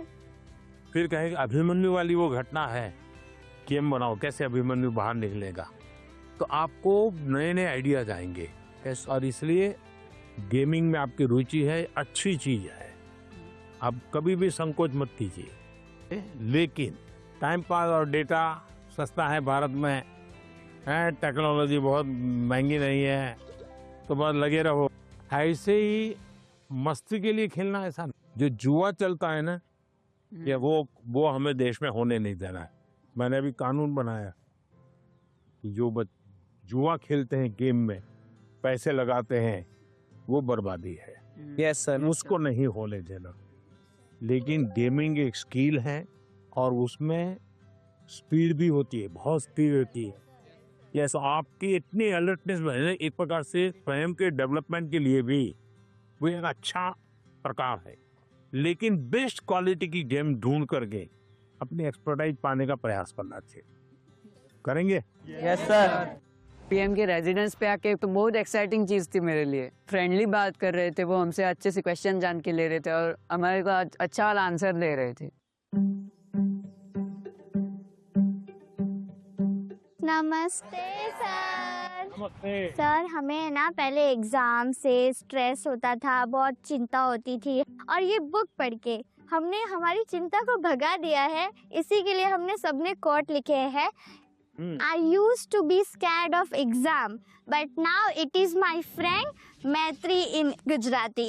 फिर कहेंगे अभिमन्यु वाली वो घटना है, गेम बनाओ कैसे अभिमन्यु बाहर निकलेगा। तो आपको नए नए आइडियाज आएंगे। और इसलिए गेमिंग में आपकी रुचि है, अच्छी चीज है, आप कभी भी संकोच मत कीजिए। लेकिन टाइम पास और डेटा सस्ता है भारत में, टेक्नोलॉजी बहुत महंगी नहीं है, तो बस लगे रहो। ऐसे ही मस्ती के लिए खेलना ऐसा नहीं। जो जुआ चलता है ना, या वो हमें देश में होने नहीं देना है। मैंने अभी कानून बनाया कि जो जुआ खेलते हैं, गेम में पैसे लगाते हैं, वो बर्बादी है। Yes sir. उसको नहीं होने देना। लेकिन गेमिंग एक स्किल है और उसमें स्पीड भी होती है, बहुत स्पीड होती है। यस, आपकी इतनी अलर्टनेस है, एक प्रकार से स्वयं के डेवलपमेंट के लिए भी वो एक अच्छा प्रकार है। लेकिन बेस्ट क्वालिटी की गेम ढूंढ करके अपनी एक्सपर्टाइज पाने का प्रयास करना चाहिए। करेंगे? Yes sir. पीएम के रेजिडेंस पे आके तो बहुत एक्साइटिंग चीज़ थी मेरे लिए। फ्रेंडली बात कर रहे थे, वो हमसे अच्छे से क्वेश्चन जान के ले रहे थे और हमारे को अच्छा वाला आंसर दे रहे थे। नमस्ते सर। सर, हमें ना पहले एग्जाम से स्ट्रेस होता था, बहुत चिंता होती थी, और ये बुक पढ़ के हमने हमारी चिंता को भगा दिया है। इसी के लिए हमने सबने कोट लिखे हैं। I used to be scared of exam, but now it is my friend Maitri in Gujarati.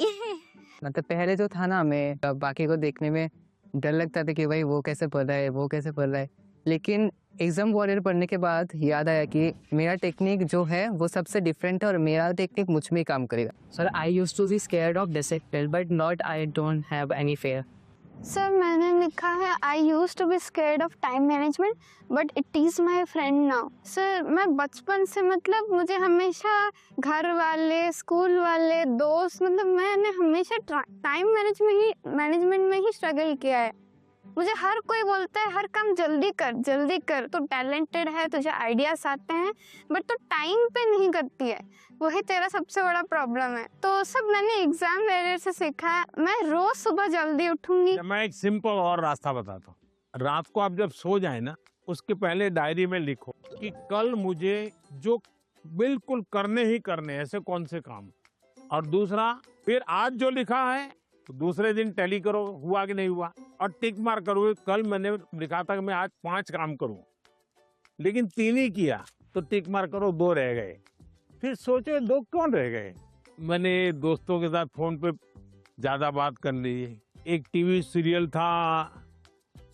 मतलब पहले जो था ना, हमें बाकी को देखने में डर लगता था कि भाई वो कैसे पढ़ रहा है, वो कैसे पढ़ रहा है। लेकिन एग्जाम वॉरियर पढ़ने के बाद याद आया कि मेरा टेक्निक जो है वो सबसे डिफरेंट है और मेरा टेक्निक मुझ में ही काम करेगा। Sir, I used to be scared of discipline but not, I don't have any fear. Sir, मैंने लिखा है I used to be scared of time management but it is my friend now. Sir, मैं बचपन से मतलब मुझे हमेशा घर वाले, स्कूल वाले, दोस्त, मतलब मैंने हमेशा टाइम मैनेजमेंट में ही स्ट्रगल किया है। मुझे हर कोई बोलता है हर काम जल्दी कर, तो टैलेंटेड है, तुझे आइडियाज आते हैं, बट तो टाइम पे नहीं करती है, वही तेरा सबसे बड़ा प्रॉब्लम है। तो सब मैंने एग्जाम वेरियर से सीखा है। मैं रोज सुबह जल्दी उठूंगी। मैं एक सिंपल और रास्ता बताता हूँ। रात को आप जब सो जाए ना, उसके पहले डायरी में लिखो कि कल मुझे जो बिल्कुल करने ही करने ऐसे कौन से काम, और दूसरा फिर आज जो लिखा है तो दूसरे दिन टैली करो, हुआ कि नहीं हुआ, और टिक मार करो। कल मैंने लिखा था कि मैं आज 5 काम करूं, लेकिन 3 ही किया, तो टिक मार करो, 2 रह गए। फिर सोचो 2 कौन रह गए। मैंने दोस्तों के साथ फोन पे ज्यादा बात कर ली। एक टीवी सीरियल था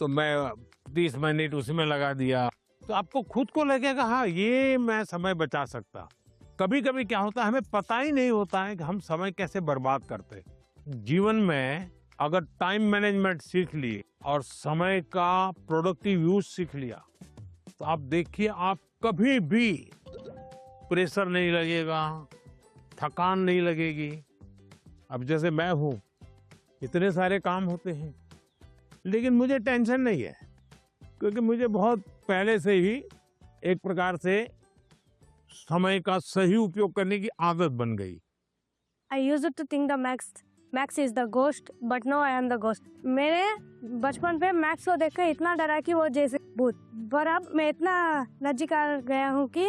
तो मैं 30 मिनट उसमें लगा दिया। तो आपको खुद को लगेगा हाँ ये मैं समय बचा सकता। कभी कभी क्या होता है, हमें पता ही नहीं होता है कि हम समय कैसे बर्बाद करते हैं। जीवन में अगर टाइम मैनेजमेंट सीख ली और समय का प्रोडक्टिव यूज सीख लिया, तो आप देखिए आप कभी भी प्रेशर नहीं लगेगा, थकान नहीं लगेगी। अब जैसे मैं हूँ, इतने सारे काम होते हैं, लेकिन मुझे टेंशन नहीं है, क्योंकि मुझे बहुत पहले से ही एक प्रकार से समय का सही उपयोग करने की आदत बन गई। I used to think the Max is the ghost, but now I am the ghost. मेरे बचपन पे मैक्स को देखकर इतना डरा कि वो जैसे भूत, पर अब मैं इतना नजदीक आ गया हूँ कि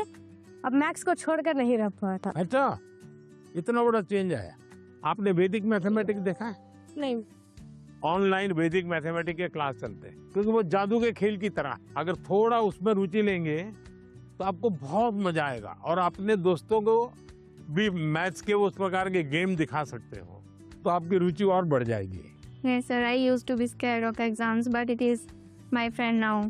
अब मैक्स को छोड़कर नहीं रह पाता। अच्छा, इतना बड़ा चेंज आया। आपने वैदिक मैथमेटिक्स देखा है? नहीं। ऑनलाइन वैदिक मैथमेटिक्स के क्लास चलते हैं, क्योंकि वो जादू के खेल की तरह, अगर थोड़ा उसमें रुचि लेंगे तो आपको बहुत मजा आएगा और अपने दोस्तों को भी मैथ्स के उस प्रकार के गेम दिखा सकते हो, तो आपकी रुचि और बढ़ जाएगी। Yes, sir. I used to be scared of exams, but it is my friend now.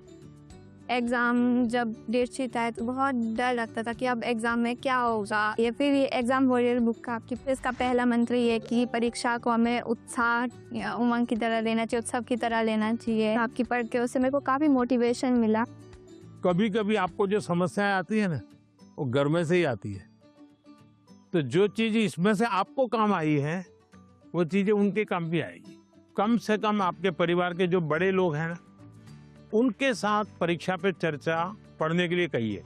Exam जब डेट शीट आए तो बहुत डर लगता था कि अब एग्ज़ाम में क्या होगा। ये फिर ये एग्ज़ाम वॉरियर बुक का आपकी इसका पहला मंत्र ये है कि परीक्षा को हमें उत्साह या उमंग की तरह लेना चाहिए, उत्सव की तरह लेना चाहिए। आपकी पढ़ के उससे मेरे को काफ़ी मोटिवेशन मिला। कभी कभी आपको जो समस्याएं आती है ना, वो घर में से ही आती है, तो जो चीज इसमें से आपको काम आई है वो चीजें उनके काम भी आएगी। कम से कम आपके परिवार के जो बड़े लोग हैं ना, उनके साथ परीक्षा पे चर्चा पढ़ने के लिए कहिए,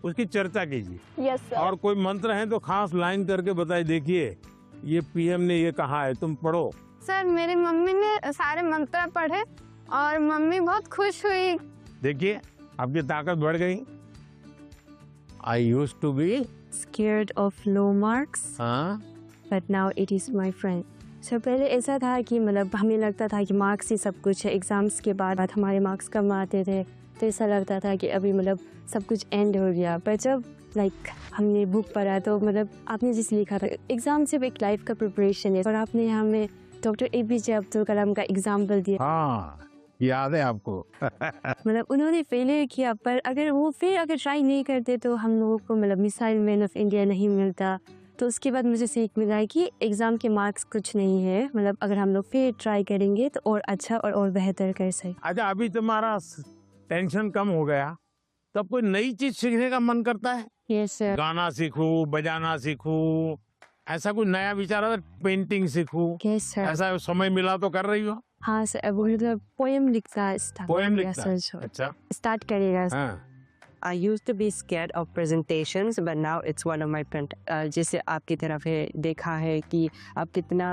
उसकी चर्चा कीजिए। Yes sir. और कोई मंत्र है तो खास लाइन करके बताइए, देखिए ये पीएम ने ये कहा है, तुम पढ़ो। सर मेरी मम्मी ने सारे मंत्र पढ़े और मम्मी बहुत खुश हुई। देखिए आपकी ताकत बढ़ गई। I used to be Scared of low marks, but now it is my friend. So पहले ऐसा था कि मतलब हमें लगता था कि मार्क्स ही सब कुछ है। एग्ज़ाम्स के बाद हमारे मार्क्स कम आते थे तो ऐसा लगता था कि अभी मतलब सब कुछ एंड हो गया। पर जब हमने बुक पढ़ा तो मतलब आपने जिस लिखा था, एग्ज़ाम सिर्फ एक लाइफ का प्रिपरेशन है, और आपने हमें डॉक्टर APJ अब्दुल कलाम का एग्जाम्पल दिया। हाँ, याद है आपको। मतलब उन्होंने फेलियर किया, पर अगर वो फिर अगर ट्राई नहीं करते तो हम लोगों को मतलब मिसाइल मैन ऑफ इंडिया नहीं मिलता। तो उसके बाद मुझे सीख मिला कि एग्ज़ाम के मार्क्स कुछ नहीं है, मतलब अगर हम लोग फिर ट्राई करेंगे तो और अच्छा और बेहतर कर सकें। अच्छा, अभी तुम्हारा टेंशन कम हो गया, तब कोई नई चीज सीखने का मन करता है? Yes sir. गाना सीखूं, बजाना सीखूं, ऐसा कुछ नया विचार आता है? पेंटिंग सीखूं? Yes sir. ऐसा समय मिला तो कर रही हो? हाँ सर, अब मतलब पोएम लिखता पोएम लिखता है? अच्छा, स्टार्ट करेगा। हाँ। I used to be scared of presentations, but now it's one of my friend. जैसे आपकी तरफ है देखा है कि आप कितना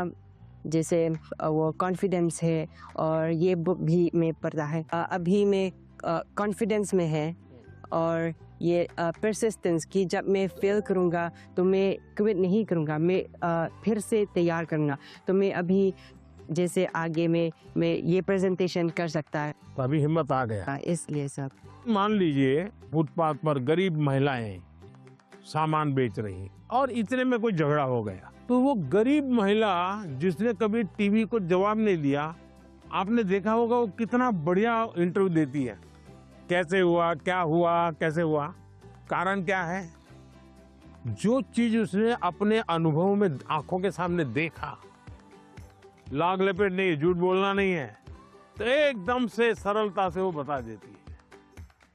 जैसे वो कॉन्फिडेंस है, और ये बुक भी मैं पढ़ा है। अभी मैं कॉन्फिडेंस में है, और ये परसिस्टेंस की जब मैं फेल करूँगा तो मैं क्विट नहीं करूँगा, मैं फिर से तैयार करूँगा। तो मैं अभी जैसे आगे में मैं ये प्रेजेंटेशन कर सकता है। तो अभी हिम्मत आ गया। इसलिए सब मान लीजिए फुटपाथ पर गरीब महिलाएं सामान बेच रही हैं और इतने में कोई झगड़ा हो गया, तो वो गरीब महिला जिसने कभी टीवी को जवाब नहीं दिया, आपने देखा होगा वो कितना बढ़िया इंटरव्यू देती है। कैसे हुआ, क्या हुआ, कैसे हुआ, कारण क्या है? जो चीज उसने अपने अनुभव में आंखों के सामने देखा, लाग लपेट नहीं, झूठ बोलना नहीं है, तो एकदम से सरलता से वो बता देती है।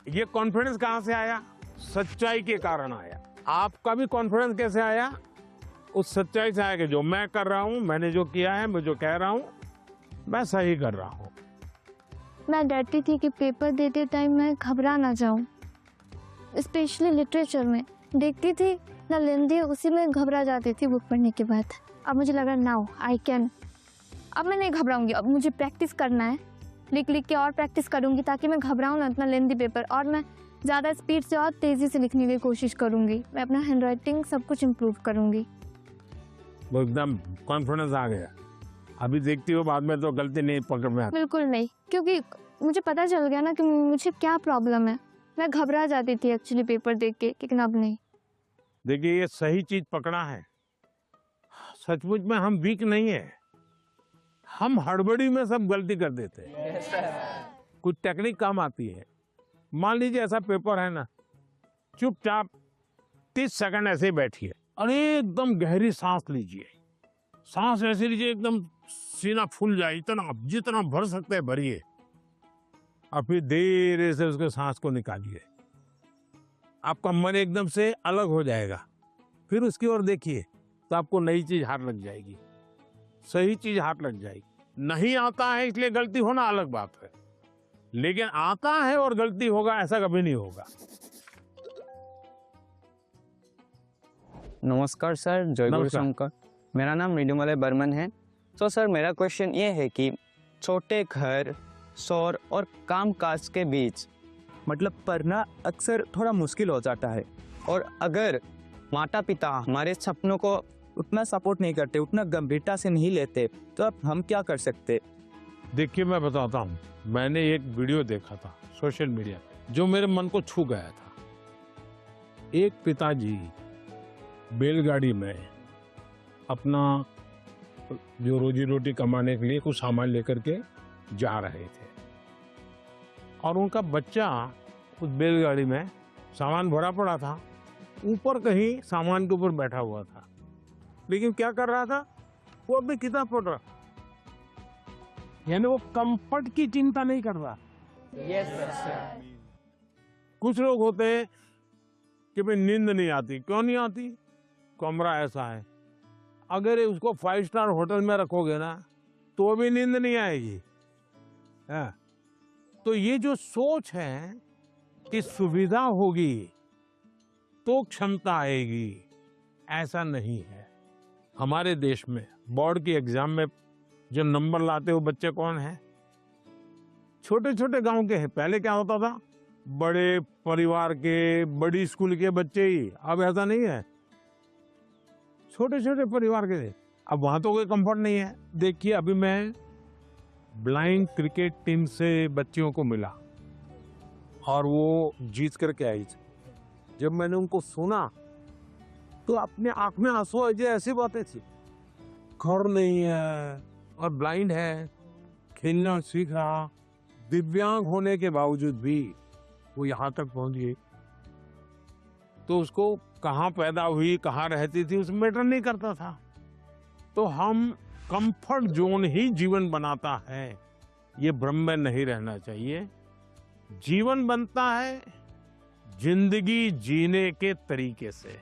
ये कॉन्फिडेंस कहाँ से आया? सच्चाई के कारण आया। आपका भी कॉन्फिडेंस कैसे आया? उस सच्चाई से आया कि जो मैं कर रहा हूँ, मैंने जो किया है, मैं जो कह रहा हूँ, मैं सही कर रहा हूँ। मैं डरती थी कि पेपर देते टाइम मैं घबरा ना जाऊं, स्पेशली लिटरेचर में देखती थी ना लेंदी, उसी में घबरा जाती थी बुक पढ़ने के बाद। अब मुझे लगा नाउ आई कैन, अब मैं नहीं घबराऊंगी, अब मुझे प्रैक्टिस करना है, लिख लिख के और प्रैक्टिस करूंगी ताकि मैं घबराऊं ना इतना लेंदी पेपर, और मैं ज़्यादा स्पीड से और तेज़ी से लिखने की कोशिश करूंगी। मैं अपना हैंड राइटिंग सब कुछ इम्प्रूव करूंगी। वो एकदम कॉन्फिडेंस आ गया। अभी देखती हो बाद में तो गलती नहीं पकड़ में आती? बिल्कुल नहीं, क्योंकि मुझे पता चल गया ना कि मुझे क्या प्रॉब्लम है। मैं घबरा जाती थी एक्चुअली पेपर देख के, लेकिन अब नहीं। देखिए ये सही चीज पकड़ा है। सचमुच में हम वीक नहीं है, हम हड़बड़ी में सब गलती कर देते हैं। कुछ टेक्निक काम आती है। मान लीजिए ऐसा पेपर है ना, चुपचाप 30 सेकंड ऐसे ही बैठिए और एकदम गहरी सांस लीजिए। सांस ऐसे लीजिए एकदम सीना फूल जाए, इतना जितना भर सकते हैं भरिए, और फिर धीरे से उसके सांस को निकालिए। आपका मन एकदम से अलग हो जाएगा। फिर उसकी ओर देखिए तो आपको नई चीज हाथ लग जाएगी, सही चीज हाथ लग जाएगी। नहीं आता है इसलिए गलती होना अलग बात है, लेकिन आता है और गलती होगा ऐसा कभी नहीं होगा। नमस्कार सर, जय गुरु शंकर। मेरा नाम मृदुमलय बर्मन है। तो सर मेरा क्वेश्चन ये है कि छोटे घर, शोर और कामकाज के बीच मतलब पढ़ना अक्सर थोड़ा मुश्किल हो जाता है, और अगर माता पिता हमारे सपनों को उतना सपोर्ट नहीं करते, उतना गंभीरता से नहीं लेते, तो अब हम क्या कर सकते? देखिए मैं बताता हूँ, मैंने एक वीडियो देखा था सोशल मीडिया पे जो मेरे मन को छू गया था। एक पिताजी बैलगाड़ी में अपना जो रोजी रोटी कमाने के लिए कुछ सामान लेकर के जा रहे थे और उनका बच्चा उस बैलगाड़ी में सामान भरा पड़ा था, ऊपर कहीं सामान के ऊपर बैठा हुआ था, लेकिन क्या कर रहा था, वो अपनी किताब पढ़ रहा, यानी वो कंफर्ट की चिंता नहीं कर रहा। कुछ लोग होते हैं कि भाई नींद नहीं आती, क्यों नहीं आती, कमरा ऐसा है, अगर उसको 5 स्टार होटल में रखोगे ना तो भी नींद नहीं आएगी। तो ये जो सोच है कि सुविधा होगी तो क्षमता आएगी, ऐसा नहीं है। हमारे देश में बोर्ड की एग्जाम में जो नंबर लाते हो बच्चे कौन है, छोटे छोटे गांव के हैं। पहले क्या होता था, बड़े परिवार के, बड़ी स्कूल के बच्चे ही, अब ऐसा नहीं है, छोटे छोटे परिवार के थे। अब वहां तो कोई कंफर्ट नहीं है। देखिए अभी मैं ब्लाइंड क्रिकेट टीम से बच्चियों को मिला और वो जीत करके आई। जब मैंने उनको सुना तो अपने आंख में आंसू आ जाए, ऐसी बातें थी। घर नहीं है और ब्लाइंड है, खेलना सीख रहा, दिव्यांग होने के बावजूद भी वो यहाँ तक पहुंच गई। तो उसको कहाँ पैदा हुई, कहाँ रहती थी, उसमें मैटर नहीं करता था। तो हम कंफर्ट जोन ही जीवन बनाता है, ये भ्रम में नहीं रहना चाहिए। जीवन बनता है जिंदगी जीने के तरीके से।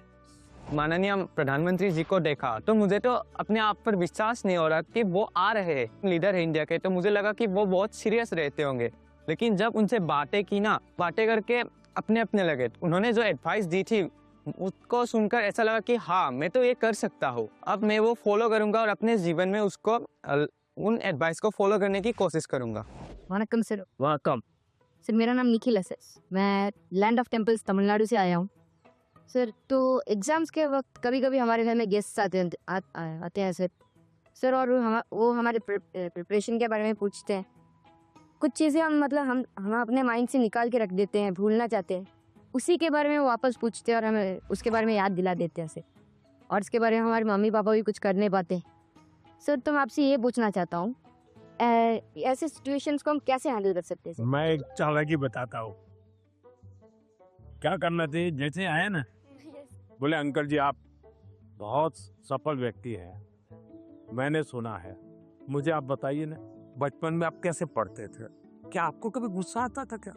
माननीय प्रधानमंत्री जी को देखा तो मुझे तो अपने आप पर विश्वास नहीं हो रहा कि वो आ रहे हैं, लीडर है इंडिया के, तो मुझे लगा कि वो बहुत सीरियस रहते होंगे। लेकिन जब उनसे बातें की ना, बातें करके अपने अपने लगे, उन्होंने जो एडवाइस दी थी उसको सुनकर ऐसा लगा कि हाँ मैं तो ये कर सकता हूँ, अब मैं वो फॉलो करूंगा और अपने जीवन में उसको उन एडवाइस को फॉलो करने की कोशिश करूंगा। वनकम सर। वेलकम सर, मेरा नाम निखिल है सर, मैं लैंड ऑफ टेम्पल्स तमिलनाडु से आया हूँ सर। तो एग्ज़ाम्स के वक्त कभी कभी हमारे घर में गेस्ट आते हैं सर, और वो हमारे प्रिपरेशन के बारे में पूछते हैं। कुछ चीज़ें हम अपने माइंड से निकाल के रख देते हैं, भूलना चाहते हैं, उसी के बारे में वो वापस पूछते हैं और हमें उसके बारे में याद दिला देते हैं सर। और इसके बारे में हमारे मम्मी पापा भी कुछ कर नहीं पाते सर। तो मैं आपसे ये पूछना चाहता हूँ, ऐसे सिचुएशंस को हम कैसे हैंडल कर सकते हैं सर? मैं एक चालाकी बताता हूँ, क्या करना चाहिए। जैसे आए ना, बोले अंकल जी आप बहुत सफल व्यक्ति हैं, मैंने सुना है, मुझे आप बताइए ना, बचपन में आप कैसे पढ़ते थे, क्या आपको कभी गुस्सा आता था, क्या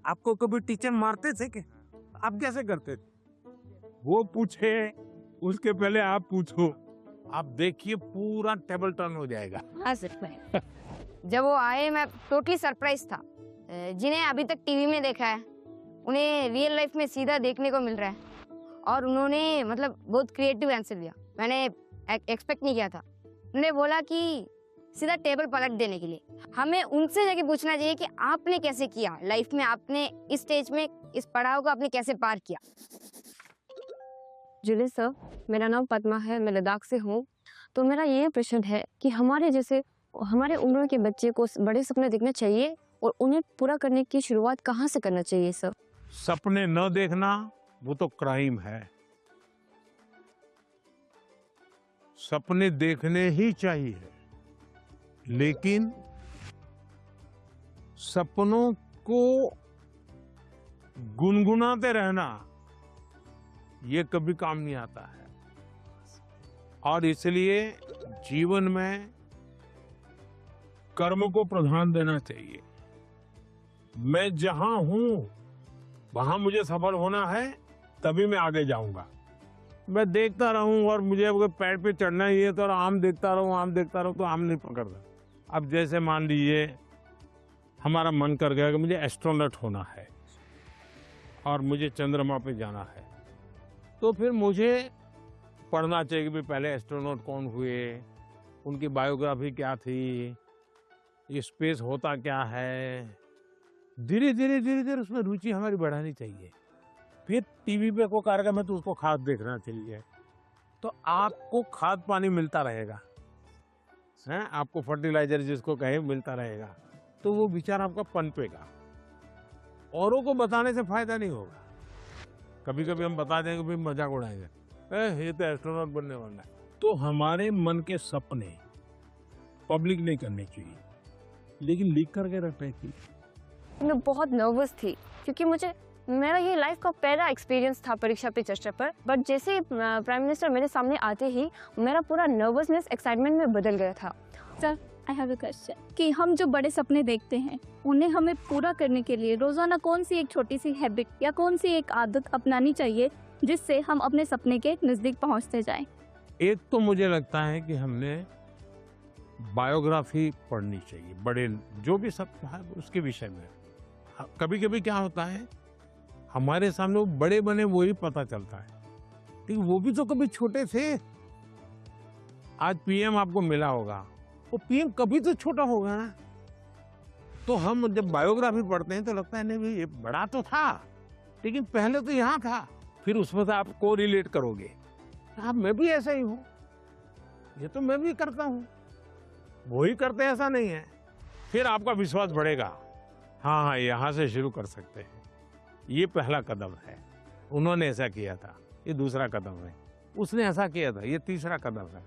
आपको कभी टीचर मारते थे, क्या आप कैसे करते थे? वो पूछे उसके पहले आप पूछो, आप देखिए पूरा टेबल टर्न हो जाएगा। हाँ सर। जब वो आए मैं टोटली सरप्राइज था। जिन्हें अभी तक टीवी में देखा है उन्हें रियल लाइफ में सीधा देखने को मिल रहा है, और उन्होंने बहुत क्रिएटिव आंसर दिया, मैंने एक्सपेक्ट नहीं किया था। उन्होंने बोला कि सीधा टेबल पलट देने के लिए। हमें उनसे जाके पूछना चाहिए कि आपने कैसे किया लाइफ में, आपने इस स्टेज में इस पड़ाव को आपने कैसे पार किया। जुले सर, मेरा नाम पद्मा है, मैं लद्दाख से हूँ। तो मेरा ये प्रश्न है कि हमारे उम्र के बच्चे को बड़े सपने देखने चाहिए और उन्हें पूरा करने की शुरुआत कहाँ से करना चाहिए सर? सपने न देखना वो तो क्राइम है, सपने देखने ही चाहिए, लेकिन सपनों को गुनगुनाते रहना ये कभी काम नहीं आता है। और इसलिए जीवन में कर्म को प्राधान्य देना चाहिए। मैं जहां हूं वहां मुझे सफल होना है, तभी मैं आगे जाऊंगा। मैं देखता रहूं और मुझे अगर पैर पे चढ़ना ही है तो आम देखता रहूं तो आम नहीं पकड़ता। अब जैसे मान लीजिए हमारा मन कर गया कि मुझे एस्ट्रोनॉट होना है और मुझे चंद्रमा पे जाना है, तो फिर मुझे पढ़ना चाहिए कि पहले एस्ट्रोनॉट कौन हुए, उनकी बायोग्राफी क्या थी, ये स्पेस होता क्या है। धीरे धीरे उसमें रुचि हमारी बढ़ानी चाहिए। फिर टीवी पे कोई कार्यक्रम है तो उसको खास देखना चाहिए। तो आपको खाद पानी मिलता रहेगा, हैं, आपको फर्टिलाइजर जिसको कहे मिलता रहेगा, तो वो विचार आपका पनपेगा। औरों को बताने से फायदा नहीं होगा। कभी कभी हम बता देंगे, भाई मजाक उड़ाएंगे, ये तो एस्ट्रोनॉट बनने वाला है। तो हमारे मन के सपने पब्लिक नहीं करने चाहिए, लेकिन लीक करके रखने चाहिए। मैं बहुत नर्वस थी क्योंकि मेरा ये लाइफ का पहला एक्सपीरियंस था परीक्षा पे चर्चा पर। बट जैसे प्राइम मिनिस्टर मेरे सामने आते ही मेरा पूरा नर्वसनेस एक्साइटमेंट में बदल गया था। Sir, I have a question कि हम जो बड़े सपने देखते हैं उन्हें हमें पूरा करने के लिए रोजाना कौन सी एक छोटी सी हैबिट या कौन सी एक आदत अपनानी चाहिए जिससे हम अपने सपने के नजदीक पहुंचते जाएं? एक तो मुझे लगता है कि हमने बायोग्राफी पढ़नी चाहिए, बड़े जो भी सब है उसके विषय में। कभी कभी क्या होता है, हमारे सामने वो बड़े बने वही पता चलता है, लेकिन वो भी तो कभी छोटे थे। आज पीएम आपको मिला होगा, वो पीएम कभी तो छोटा होगा ना। तो हम जब बायोग्राफी पढ़ते हैं तो लगता है नहीं भाई ये बड़ा तो था, लेकिन पहले तो यहाँ था। फिर उसमें से आप को रिलेट करोगे, आप मैं भी ऐसा ही हूँ, ये तो मैं भी करता हूँ, वही करते हैं ऐसा नहीं है। फिर आपका विश्वास बढ़ेगा, हाँ यहाँ से शुरू कर सकते हैं, ये पहला कदम है। उन्होंने ऐसा किया था, ये दूसरा कदम है। उसने ऐसा किया था, ये तीसरा कदम है।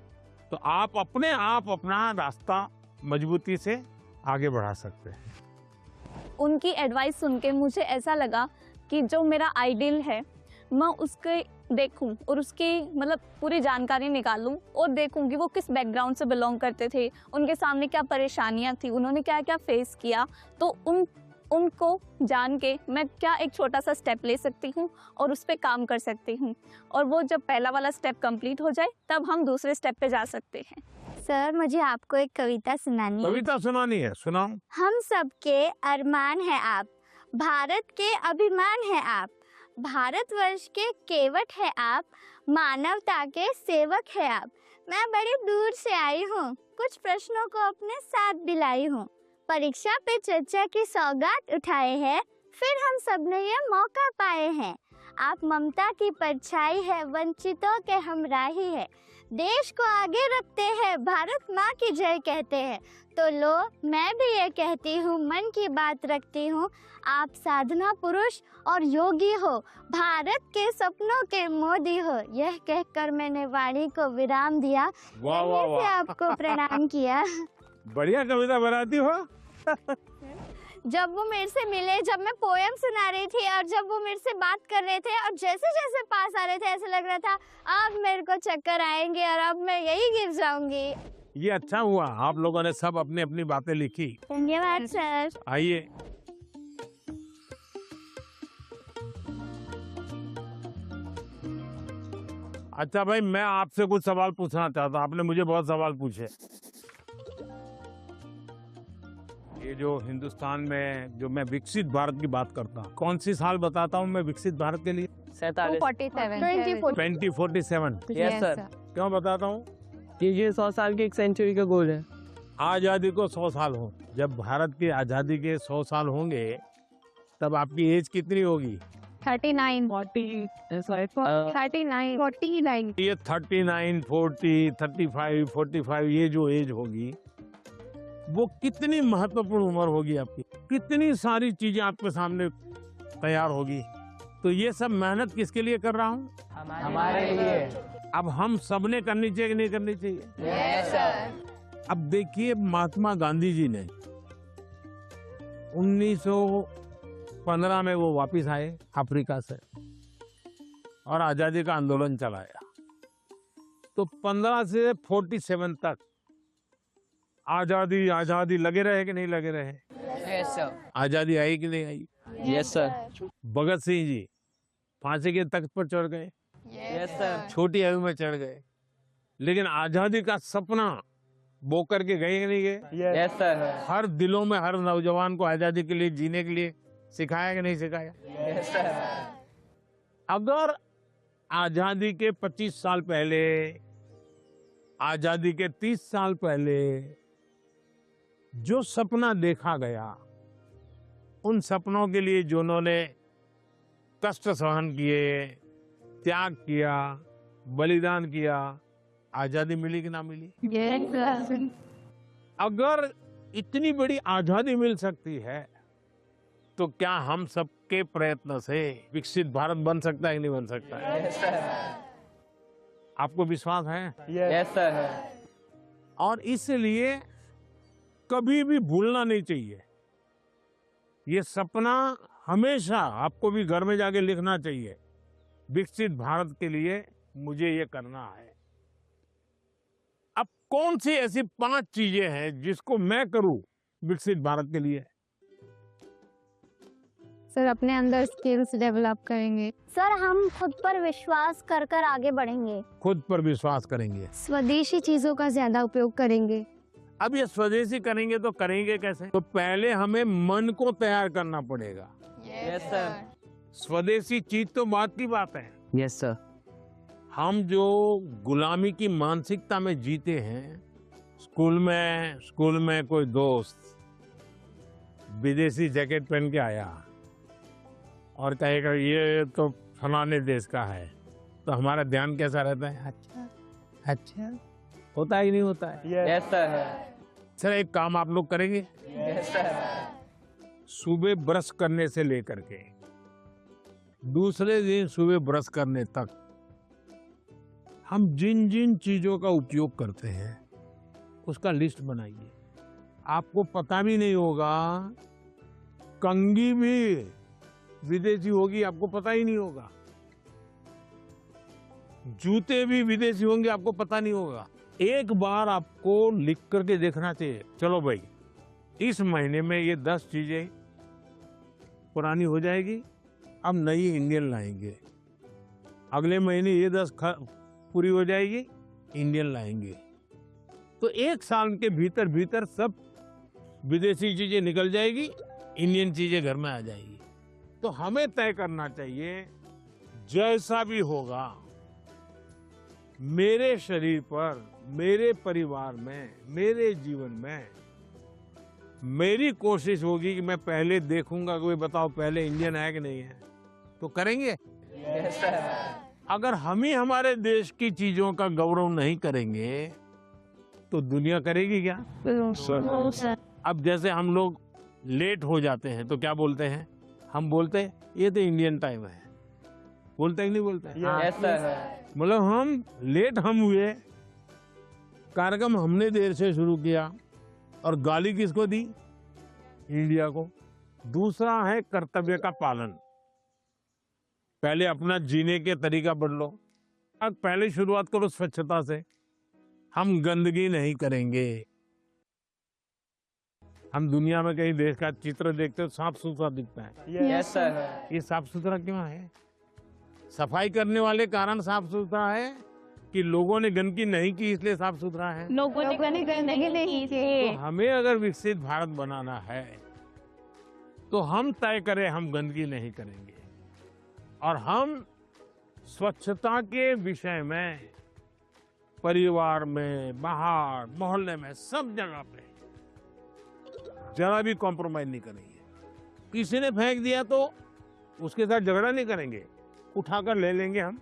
तो आप अपने आप अपना रास्ता मजबूती से आगे बढ़ा सकते हैं। उनकी एडवाइस सुन के मुझे ऐसा लगा कि जो मेरा आइडियल है मैं उसके देखूं और उसकी मतलब पूरी जानकारी निकालूं और देखूं कि वो किस बैकग्राउंड से बिलोंग करते थे, उनके सामने क्या परेशानियां थी, उन्होंने क्या क्या फेस किया। तो उनको जान के मैं क्या एक छोटा सा स्टेप ले सकती हूँ और उस पर काम कर सकती हूँ, और वो जब पहला वाला स्टेप कंप्लीट हो जाए तब हम दूसरे स्टेप पे जा सकते हैं। सर, मुझे आपको एक कविता सुनानी है। कविता सुनानी है, सुनाओ। हम सबके अरमान है आप, भारत के अभिमान है आप, भारतवर्ष के केवट है आप, मानवता के सेवक है आप। मैं बड़ी दूर से आई हूँ, कुछ प्रश्नों को अपने साथ दिलाई हूँ। परीक्षा पे चर्चा की सौगात उठाए हैं, फिर हम सब ने ये मौका पाए हैं। आप ममता की परछाई है, वंचितों के हमराही है, देश को आगे रखते हैं, भारत माँ की जय कहते हैं। तो लो मैं भी ये कहती हूँ, मन की बात रखती हूँ, आप साधना पुरुष और योगी हो, भारत के सपनों के मोदी हो। यह कहकर मैंने वाणी को विराम दिया, वाह वाह यहीं से वाह, आपको प्रणाम किया। बढ़िया कविता बनाती हो। जब वो मेरे से मिले, जब मैं पोएम सुना रही थी और जब वो मेरे से बात कर रहे थे और जैसे जैसे पास आ रहे थे ऐसे लग रहा था अब मेरे को चक्कर आएंगे और अब मैं यही गिर जाऊंगी। ये अच्छा हुआ, आप लोगों ने सब अपनी अपनी बातें लिखी। धन्यवाद सर। आइए, अच्छा भाई, मैं आपसे कुछ सवाल पूछना चाहता हूँ, आपने मुझे बहुत सवाल पूछे। ये जो हिंदुस्तान में जो मैं विकसित भारत की बात करता हूँ, कौन सी साल बताता हूँ मैं विकसित भारत के लिए? 2047। Yes sir. क्यों बताता हूँ? ये 100 साल की एक सेंचुरी का गोल है। आज़ादी को 100 साल हो, जब भारत की आज़ादी के 100 साल होंगे तब आपकी एज कितनी होगी? 39, 40, 39, 49। ये 39, 40, 35, 45 ये जो एज होगी वो कितनी महत्वपूर्ण उम्र होगी आपकी, कितनी सारी चीजें आपके सामने तैयार होगी। तो ये सब मेहनत किसके लिए कर रहा हूँ? हमारे लिए। अब हम सबने करनी चाहिए कि नहीं करनी चाहिए? Yes sir. अब देखिए, महात्मा गांधी जी ने 1915 में वो वापस आए अफ्रीका से और आजादी का आंदोलन चलाया। तो 15 से 47 तक आजादी आजादी लगे रहे कि नहीं लगे रहे? Yes sir. आजादी आई कि नहीं आई? Yes sir. भगत सिंह जी फांसी के तख्त पर चढ़ गए, यस सर। छोटी आयु में चढ़ गए, लेकिन आजादी का सपना बो करके गए कि नहीं गए? Yes sir. हर दिलों में हर नौजवान को आजादी के लिए जीने के लिए सिखाया कि नहीं सिखाया? Yes sir. अगर आजादी के 25 साल पहले, आजादी के 30 साल पहले जो सपना देखा गया, उन सपनों के लिए जो उन्होंने कष्ट सहन किए, त्याग किया, बलिदान किया, आजादी मिली कि ना मिली? अगर इतनी बड़ी आजादी मिल सकती है तो क्या हम सबके प्रयत्न से विकसित भारत बन सकता है कि नहीं बन सकता है? आपको विश्वास है? Yes sir. और इसलिए कभी भी भूलना नहीं चाहिए। ये सपना हमेशा आपको भी घर में जाके लिखना चाहिए। विकसित भारत के लिए मुझे ये करना है। अब कौन सी ऐसी 5 चीजें हैं जिसको मैं करूं विकसित भारत के लिए? सर अपने अंदर स्किल्स डेवलप करेंगे। सर हम खुद पर विश्वास कर कर आगे बढ़ेंगे। खुद पर विश्वास करेंगे। स्वदेशी चीजों का ज्यादा उपयोग करेंगे। अब ये स्वदेशी करेंगे तो करेंगे कैसे? तो पहले हमें मन को तैयार करना पड़ेगा। Yes sir. स्वदेशी चीज तो बात की बात है। Yes sir. हम जो गुलामी की मानसिकता में जीते हैं, स्कूल में कोई दोस्त विदेशी जैकेट पहन के आया और कहेगा ये तो फलाने देश का है, तो हमारा ध्यान कैसा रहता है? अच्छा होता ही नहीं होता है। Yes sir. सर एक काम आप लोग करेंगे? Yes sir. सुबह ब्रश करने से लेकर के दूसरे दिन सुबह ब्रश करने तक हम जिन जिन चीजों का उपयोग करते हैं उसका लिस्ट बनाइए। आपको पता भी नहीं होगा, कंघी भी विदेशी होगी, आपको पता ही नहीं होगा। जूते भी विदेशी होंगे, आपको पता नहीं होगा। एक बार आपको लिख करके देखना चाहिए, चलो भाई इस महीने में ये 10 चीजें पुरानी हो जाएगी, अब नई इंडियन लाएंगे। अगले महीने ये 10 पूरी हो जाएगी, इंडियन लाएंगे। तो 1 साल के भीतर भीतर सब विदेशी चीजें निकल जाएगी, इंडियन चीजें घर में आ जाएगी। तो हमें तय करना चाहिए जैसा भी होगा मेरे शरीर पर, मेरे परिवार में, मेरे जीवन में, मेरी कोशिश होगी कि मैं पहले देखूंगा कि बताओ पहले इंडियन है कि नहीं है, तो करेंगे। Yes sir. अगर हम ही हमारे देश की चीजों का गौरव नहीं करेंगे तो दुनिया करेगी क्या? अब जैसे हम लोग लेट हो जाते हैं तो क्या बोलते हैं? हम बोलते हैं ये तो इंडियन टाइम है, बोलते हैं कि नहीं बोलते? Yes sir. मतलब हम लेट हुए, कार्यक्रम हमने देर से शुरू किया और गाली किसको दी? इंडिया को। दूसरा है कर्तव्य का पालन। पहले अपना जीने के तरीका बदलो। अब पहले शुरुआत करो स्वच्छता से। हम गंदगी नहीं करेंगे। हम दुनिया में कहीं देश का चित्र देखते हो साफ सुथरा दिखता है। Yes sir. ये साफ सुथरा क्यों है? सफाई करने वाले कारण साफ सुथरा है कि लोगों ने गंदगी नहीं की इसलिए साफ सुथरा है? लोगों ने गंदगी नहीं की। तो हमें अगर विकसित भारत बनाना है तो हम तय करें हम गंदगी नहीं करेंगे और हम स्वच्छता के विषय में परिवार में, बाहर, मोहल्ले में, सब जगह पे जरा भी कॉम्प्रोमाइज नहीं करेंगे। किसी ने फेंक दिया तो उसके साथ झगड़ा नहीं करेंगे, उठाकर ले लेंगे हम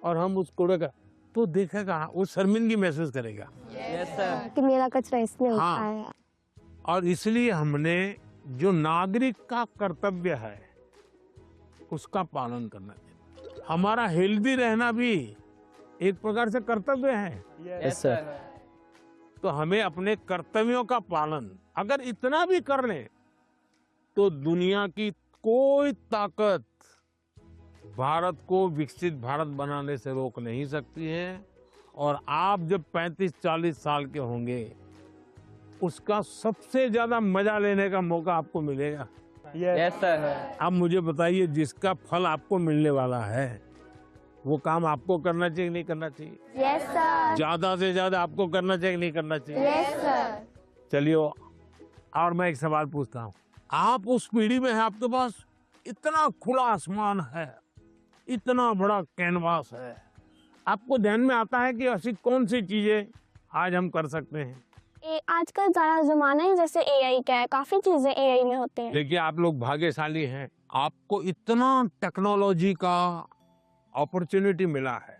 और हम उस कूड़े का तो देखेगा, वो शर्मिंदगी महसूस करेगा। Yes sir. कि मेरा कचरा इसमें हाँ। उठाया। और इसलिए हमने जो नागरिक का कर्तव्य है उसका पालन करना चाहिए। हमारा हेल्दी रहना भी एक प्रकार से कर्तव्य है। Yes sir. तो हमें अपने कर्तव्यों का पालन अगर इतना भी कर लें तो दुनिया की कोई ताकत भारत को विकसित भारत बनाने से रोक नहीं सकती है। और आप जब 35-40 साल के होंगे उसका सबसे ज्यादा मजा लेने का मौका आपको मिलेगा। Yes sir. अब मुझे बताइए, जिसका फल आपको मिलने वाला है वो काम आपको करना चाहिए नहीं करना चाहिए? Yes sir. ज्यादा से ज्यादा आपको करना चाहिए नहीं करना चाहिए? Yes sir. चलिए, और मैं एक सवाल पूछता हूँ। आप उस पीढ़ी में हैं, आपके पास इतना खुला आसमान है, इतना बड़ा कैनवास है, आपको ध्यान में आता है कि ऐसी कौन सी चीजें आज हम कर सकते हैं? आजकल सारा जमाना ही जैसे एआई का है, काफी चीजें एआई में होते हैं। देखिए, आप लोग भाग्यशाली हैं, आपको इतना टेक्नोलॉजी का अपॉर्चुनिटी मिला है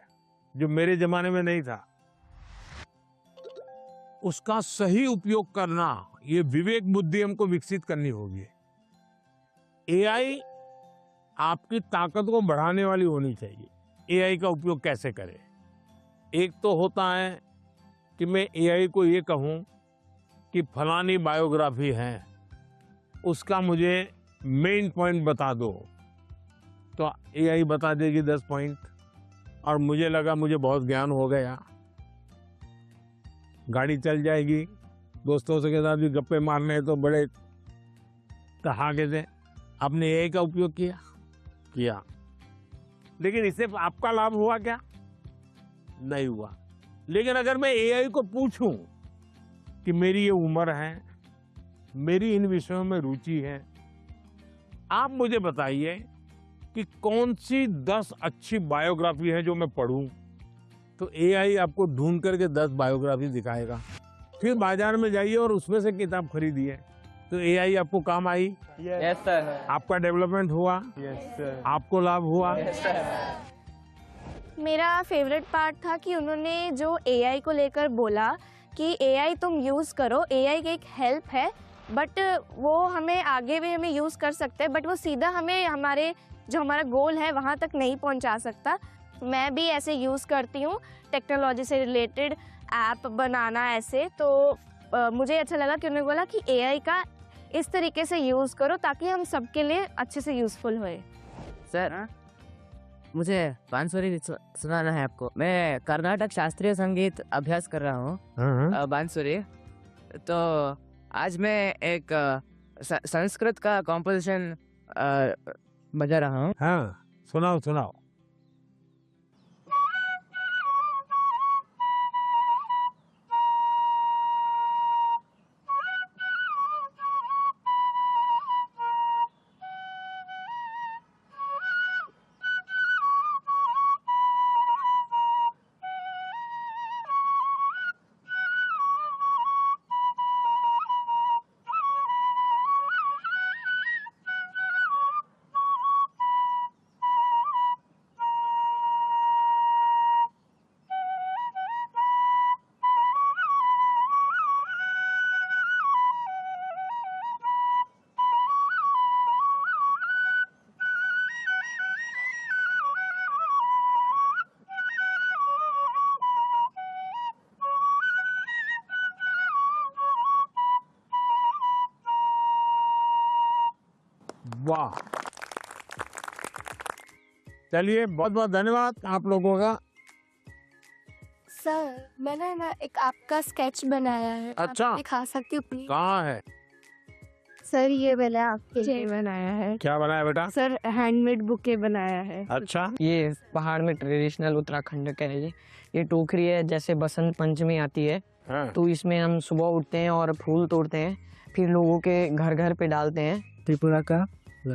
जो मेरे जमाने में नहीं था। उसका सही उपयोग करना, ये विवेक बुद्धि हमको विकसित करनी होगी। एआई आपकी ताकत को बढ़ाने वाली होनी चाहिए। एआई का उपयोग कैसे करें? एक तो होता है कि मैं एआई को ये कहूं कि फलानी बायोग्राफी है, उसका मुझे मेन पॉइंट बता दो, तो एआई बता देगी 10 पॉइंट, और मुझे लगा मुझे बहुत ज्ञान हो गया, गाड़ी चल जाएगी, दोस्तों के साथ भी गप्पे मारने तो बड़े ठहाके से। आपने एआई का उपयोग किया, लेकिन इससे आपका लाभ हुआ क्या? नहीं हुआ। लेकिन अगर मैं एआई को पूछूं कि मेरी ये उम्र है, मेरी इन विषयों में रुचि है, आप मुझे बताइए कि कौन सी 10 अच्छी बायोग्राफी है जो मैं पढूं, तो एआई आपको ढूंढ करके 10 बायोग्राफी दिखाएगा। फिर बाजार में जाइए और उसमें से किताब खरीदिए, तो एआई आपको काम आई। Yes sir. आपका डेवलपमेंट हुआ। Yes sir. आपको लाभ हुआ। Yes sir. मेरा फेवरेट पार्ट था कि उन्होंने जो एआई को लेकर बोला कि एआई तुम यूज़ करो, एआई की एक हेल्प है, बट वो हमें आगे भी हमें यूज़ कर सकते हैं, बट वो सीधा हमें हमारा गोल है वहाँ तक नहीं पहुँचा सकता। मैं भी ऐसे यूज़ करती हूँ टेक्नोलॉजी से रिलेटेड ऐप बनाना ऐसे, तो मुझे अच्छा लगा कि उन्होंने बोला कि एआई का इस तरीके से यूज़ करो ताकि हम सबके लिए अच्छे से यूज़फुल होए। सर, मुझे बांसुरी सुनाना है आपको। मैं कर्नाटक शास्त्रीय संगीत अभ्यास कर रहा हूँ, बांसुरी। तो आज मैं एक संस्कृत का कॉम्पोजिशन बजा रहा हूँ। हाँ, सुनाओ। वाह, चलिए, बहुत बहुत धन्यवाद आप लोगों का। सर, मैंने ना एक आपका स्केच बनाया है। अच्छा। आप दिखा सकती हूँ प्लीज? कहाँ है? सर, ये मैंने आपके लिए बनाया है क्या बनाया बेटा? सर, हैंडमेड बुके बनाया है। अच्छा। ये पहाड़ में ट्रेडिशनल उत्तराखंड का है। ये टोकरी है, जैसे बसंत पंचमी आती है हाँ। तो इसमें हम सुबह उठते हैं और फूल तोड़ते हैं, फिर लोगों के घर घर पे डालते हैं। त्रिपुरा का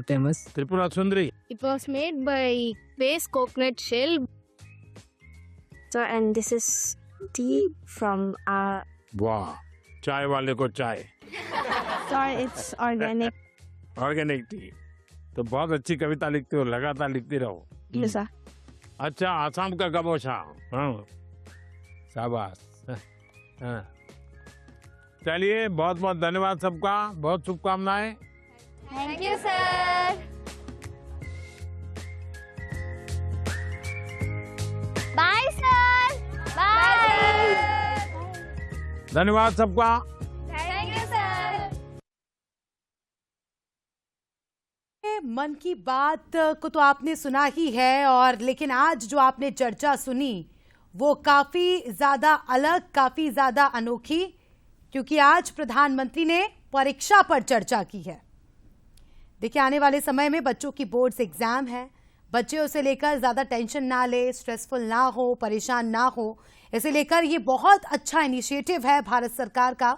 famous Tripura Sundari. It was made by base coconut shell. So, and this is tea from our... वाह, चाय वाले को चाय। Sorry, it's organic. Organic T. तो बहुत अच्छी कविता लिखते हो, लगातार लिखती रहो। Yes, sir. अच्छा, आसाम का गबोशा। हाँ, शाबाश। हाँ। चलिए, बहुत बहुत धन्यवाद सबका, बहुत शुभकामनाएं। Thank you sir. Bye sir. Bye. धन्यवाद सबका। Thank you sir. मन की बात को तो आपने सुना ही है, और लेकिन आज जो आपने चर्चा सुनी वो काफी ज्यादा अलग, काफी ज्यादा अनोखी, क्योंकि आज प्रधानमंत्री ने परीक्षा पर चर्चा की है। देखिए, आने वाले समय में बच्चों की बोर्ड्स एग्जाम है, बच्चे उसे लेकर ज्यादा टेंशन ना ले, स्ट्रेसफुल ना हो, परेशान ना हो, इसे लेकर ये बहुत अच्छा इनिशिएटिव है भारत सरकार का।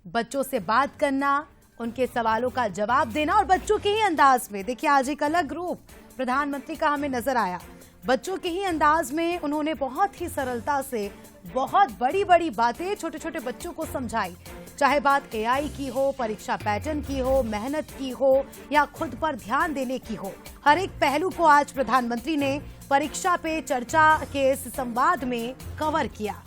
बच्चों से बात करना, उनके सवालों का जवाब देना, और बच्चों के ही अंदाज में। देखिए, आज एक अलग रूप प्रधानमंत्री का हमें नजर आया। बच्चों के ही अंदाज में उन्होंने बहुत ही सरलता से बहुत बड़ी बड़ी बातें छोटे छोटे बच्चों को समझाई। चाहे बात एआई की हो, परीक्षा पैटर्न की हो, मेहनत की हो या खुद पर ध्यान देने की हो, हर एक पहलू को आज प्रधानमंत्री ने परीक्षा पे चर्चा के इस संवाद में कवर किया।